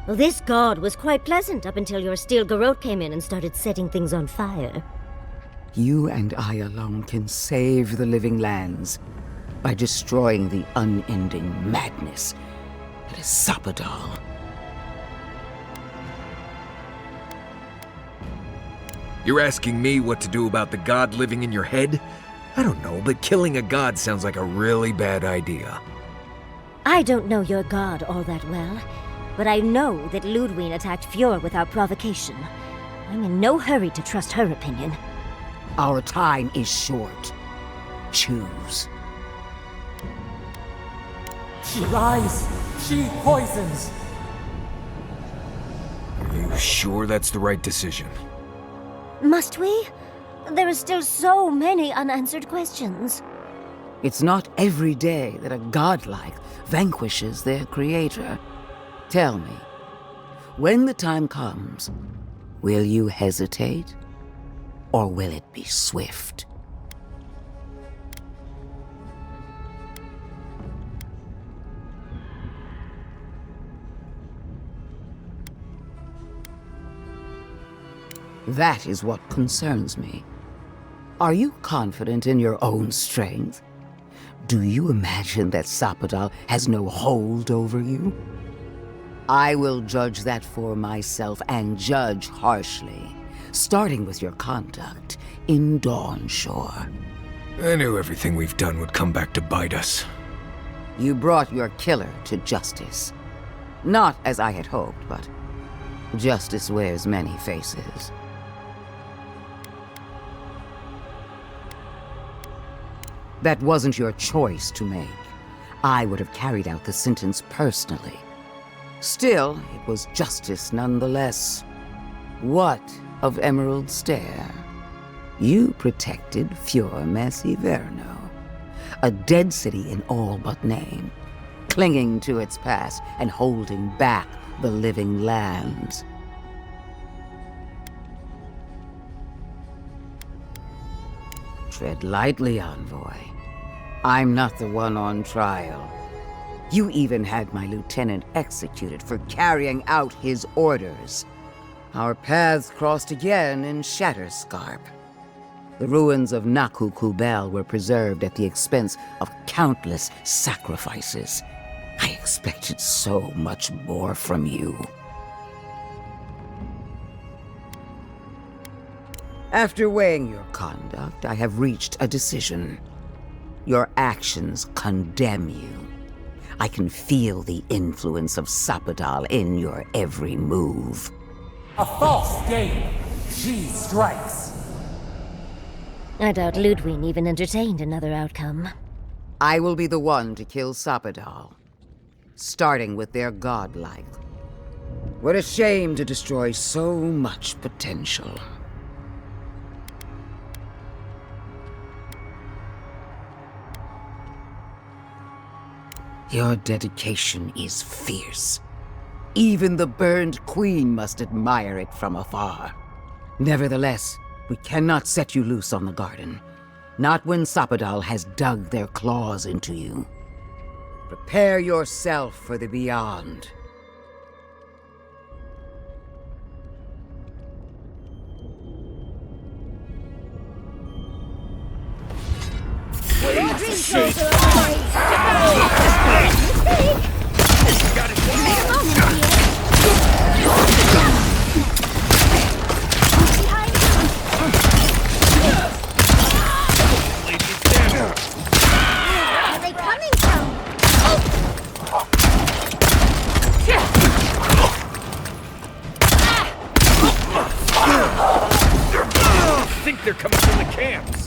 Well, this god was quite pleasant up until your steel garrote came in and started setting things on fire. You and I alone can save the living lands by destroying the unending madness that is Sapadal. You're asking me what to do about the god living in your head? I don't know, but killing a god sounds like a really bad idea. I don't know your god all that well, but I know that Ludwig attacked Fjord without provocation. I'm in no hurry to trust her opinion. Our time is short. Choose. She lies. She poisons. Are you sure that's the right decision? Must we? There are still so many unanswered questions. It's not every day that a godlike vanquishes their creator. Tell me, when the time comes, will you hesitate, or will it be swift? That is what concerns me. Are you confident in your own strength? Do you imagine that Sapadal has no hold over you? I will judge that for myself, and judge harshly, starting with your conduct in Dawnshore. I knew everything we've done would come back to bite us. You brought your killer to justice. Not as I had hoped, but justice wears many faces. That wasn't your choice to make. I would have carried out the sentence personally. Still, it was justice nonetheless. What of Emerald Stair? You protected Fior Messiverno, a dead city in all but name, clinging to its past and holding back the living lands. Tread lightly, Envoy. I'm not the one on trial. You even had my lieutenant executed for carrying out his orders. Our paths crossed again in Shatterscarp. The ruins of Naku Kubel were preserved at the expense of countless sacrifices. I expected so much more from you. After weighing your conduct, I have reached a decision. Your actions condemn you. I can feel the influence of Sapadal in your every move. A false game. She strikes. I doubt Ludwig even entertained another outcome. I will be the one to kill Sapadal, starting with their godlike. What a shame to destroy so much potential. Your dedication is fierce. Even the burned queen must admire it from afar. Nevertheless, we cannot set you loose on the garden. Not when Sapadal has dug their claws into you. Prepare yourself for the beyond. I think they're coming from the camps.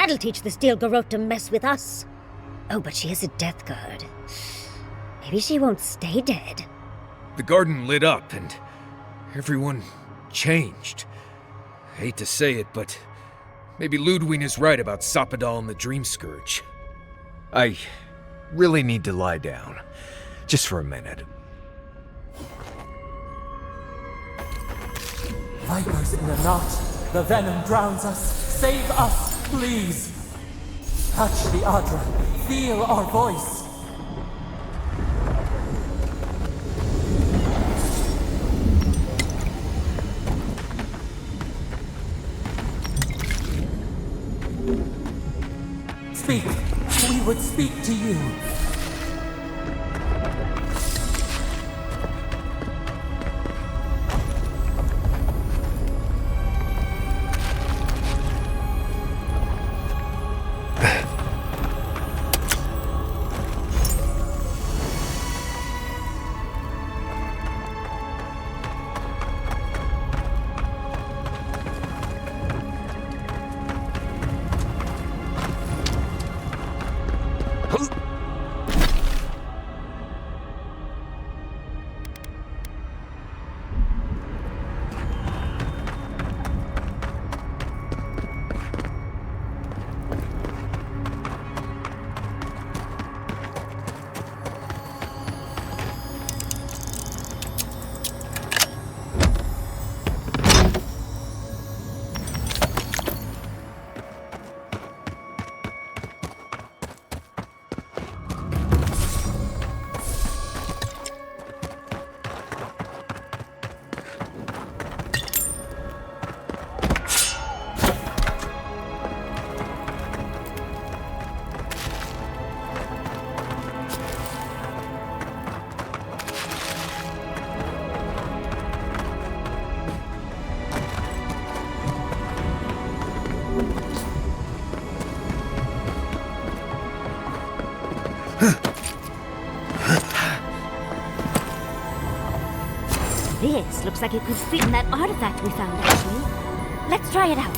That'll teach the steel garrote to mess with us. Oh, but she is a death guard. Maybe she won't stay dead. The garden lit up and everyone changed. I hate to say it, but maybe Ludwig is right about Sapadal and the Dream Scourge. I really need to lie down. Just for a minute. Vipers in a knot. The venom drowns us. Save us, please. Touch the Adra. Feel our voice. Speak. We would speak to you. This looks like it could fit in that artifact we found, actually. Let's try it out.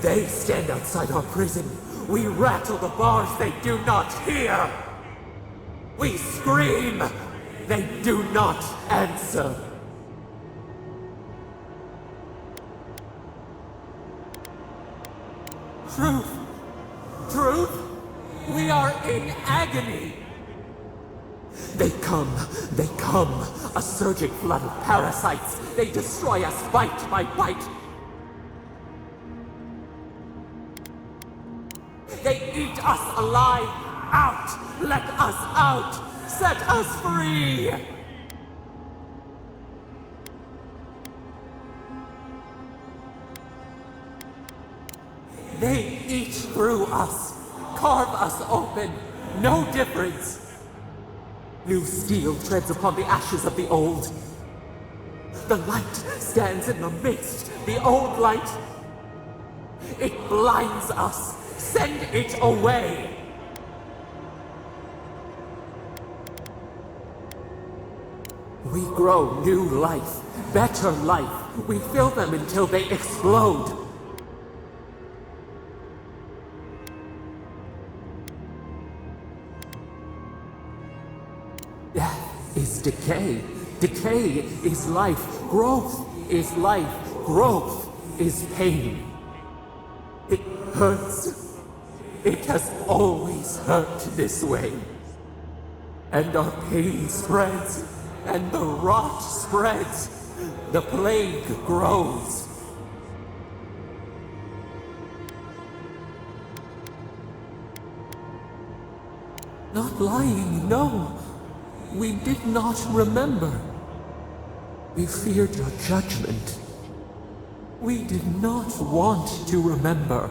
They stand outside our prison. We rattle the bars they do not hear. We scream. They do not answer. Truth. Truth. We are in agony. They come. A surging flood of parasites. They destroy us bite by bite. They eat us alive! Out! Let us out! Set us free! They eat through us, carve us open, no difference. New steel treads upon the ashes of the old. The light stands in the midst, the old light. It blinds us. Send it away! We grow new life, better life. We fill them until they explode. Death is decay. Decay is life. Growth is life. Growth is pain. It hurts. It has always hurt this way. And our pain spreads, and the rot spreads. The plague grows. Not lying, no. We did not remember. We feared your judgment. We did not want to remember.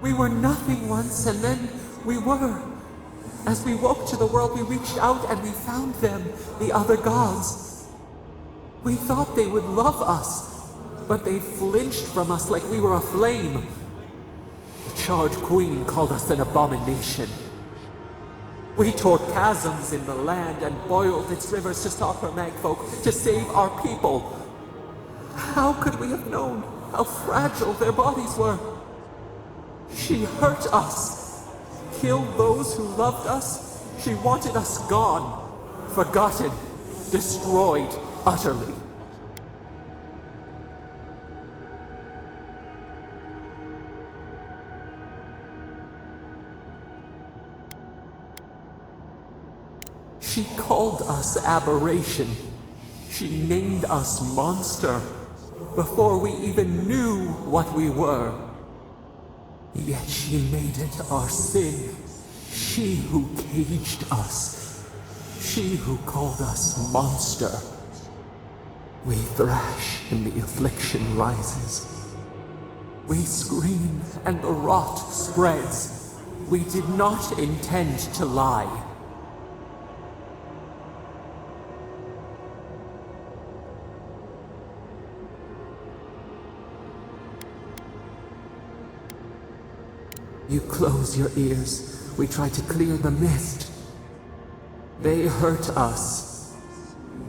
We were nothing once, and then we were. As we woke to the world, we reached out and we found them, the other gods. We thought they would love us, but they flinched from us like we were a flame. The charged queen called us an abomination. We tore chasms in the land and boiled its rivers to stop her magfolk, to save our people. How could we have known how fragile their bodies were? She hurt us, killed those who loved us. She wanted us gone, forgotten, destroyed utterly. She called us aberration. She named us monster before we even knew what we were. Yet she made it our sin. She who caged us. She who called us monster. We thrash and the affliction rises. We scream and the rot spreads. We did not intend to lie. You close your ears. We try to clear the mist. They hurt us.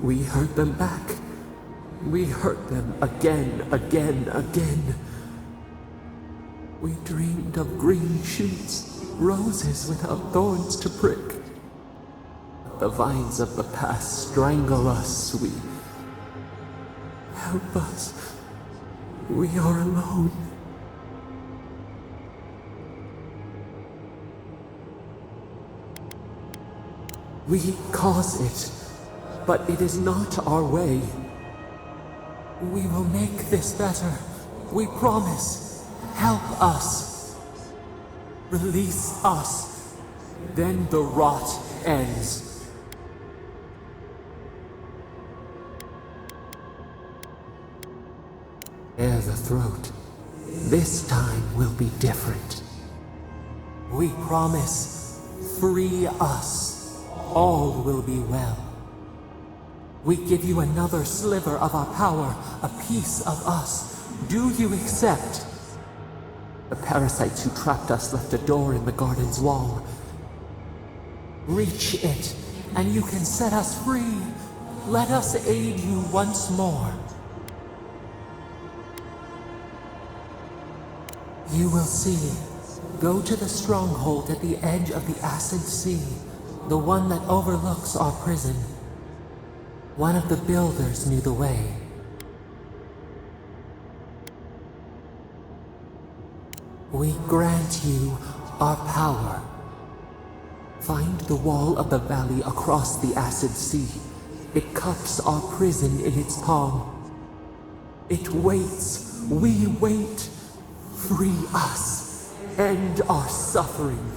We hurt them back. We hurt them again, again, again. We dreamed of green shoots, roses without thorns to prick. But the vines of the past strangle us. Help us. We are alone. We cause it, but it is not our way. We will make this better. We promise. Help us. Release us. Then the rot ends. Bare the throat. This time will be different. We promise. Free us. All will be well. We give you another sliver of our power, a piece of us. Do you accept? The parasites who trapped us left a door in the garden's wall. Reach it, and you can set us free. Let us aid you once more. You will see. Go to the stronghold at the edge of the acid sea. The one that overlooks our prison. One of the builders knew the way. We grant you our power. Find the wall of the valley across the acid sea. It cups our prison in its palm. It waits. We wait. Free us. End our suffering.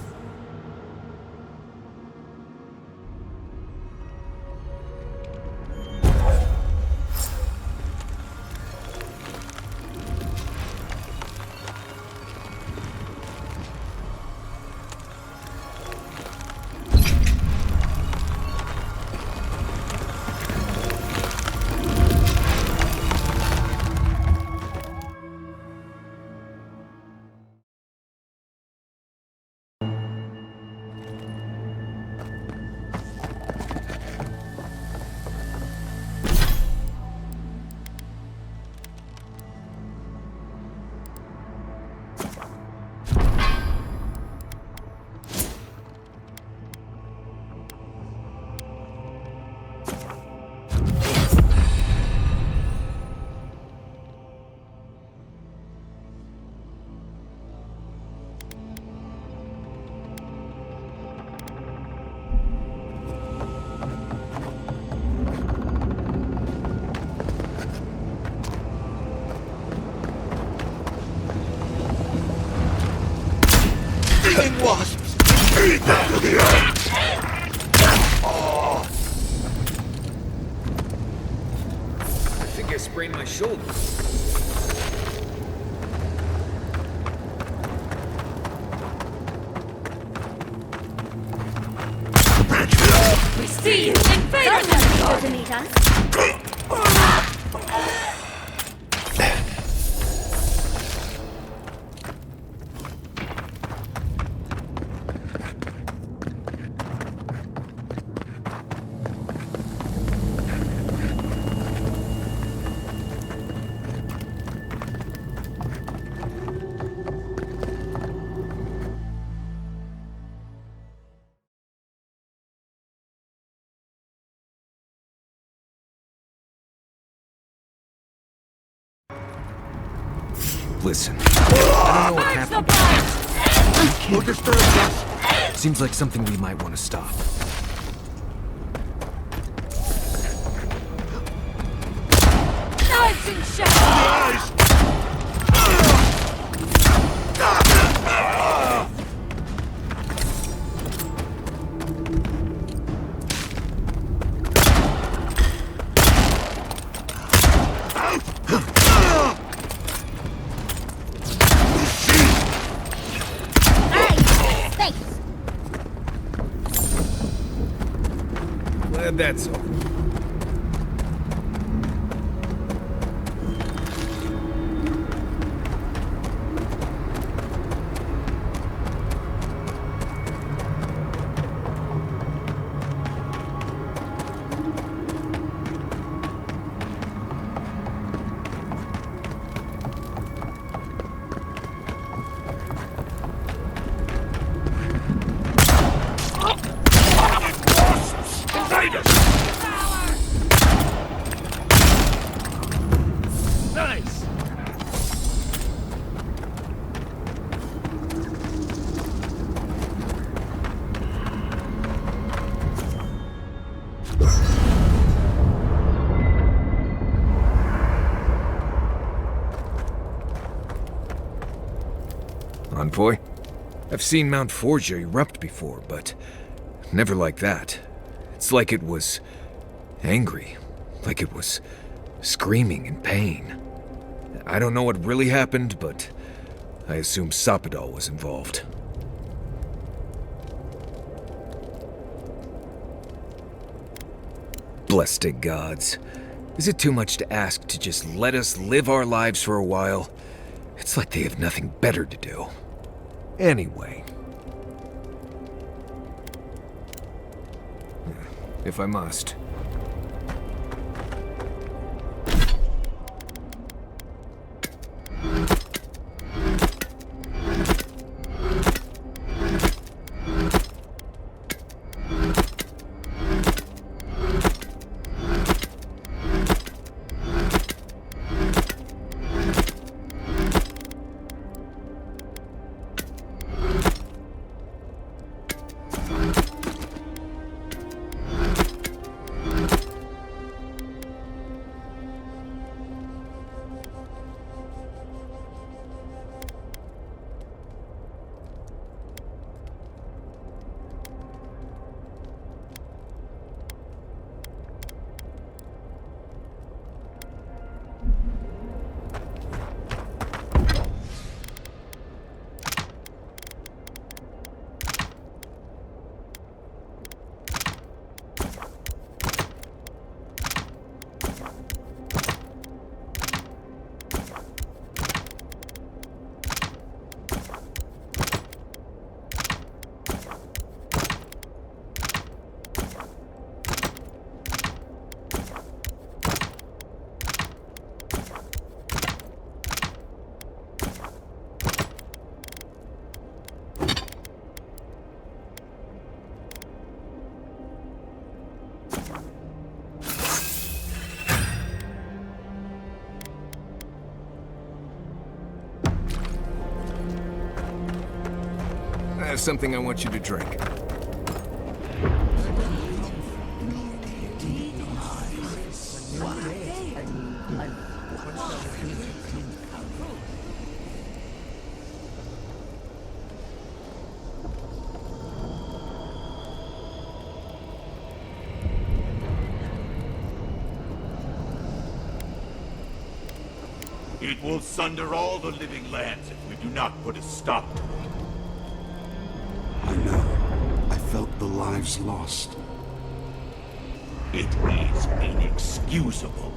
Wasps! Eat them to the end! I think I sprained my shoulder. See you in fate! To meet us. Listen, I don't know what happened. Don't disturb us. Seems like something we might want to stop. Knives in shadows! Glad that's all. Envoy? I've seen Mount Forgia erupt before, but never like that. It's like it was angry, like it was screaming in pain. I don't know what really happened, but I assume Sapadal was involved. Blessed gods. Is it too much to ask to just let us live our lives for a while? It's like they have nothing better to do. Anyway. If I must. I have something I want you to drink. It will sunder all the living lands if we do not put a stop to it. I know. I felt the lives lost. It is inexcusable.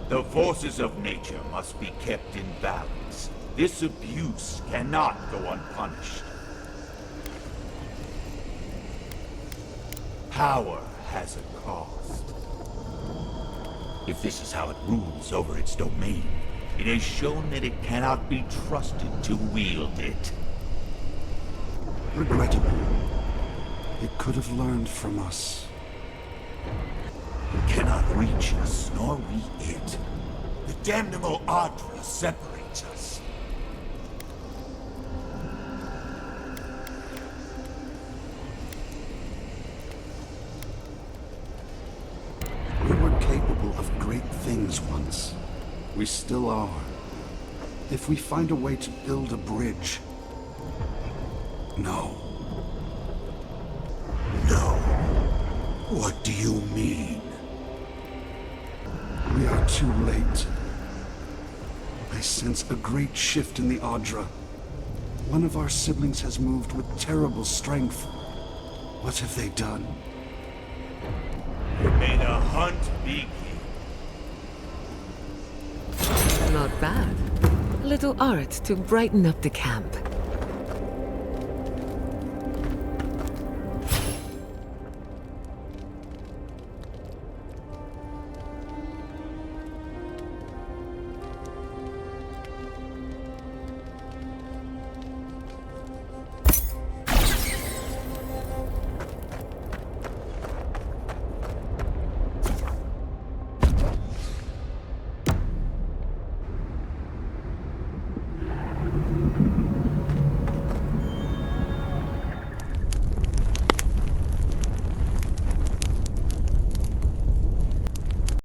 The forces of nature must be kept in balance. This abuse cannot go unpunished. Power has a cost. If this is how it rules over its domain, it has shown that it cannot be trusted to wield it. Regrettable. It could have learned from us. It cannot reach us, nor we it. The damnable Adra separates us. We were capable of great things once. We still are. If we find a way to build a bridge. No. No. What do you mean? We are too late. I sense a great shift in the Adra. One of our siblings has moved with terrible strength. What have they done? May the hunt begin. Not bad. A little art to brighten up the camp.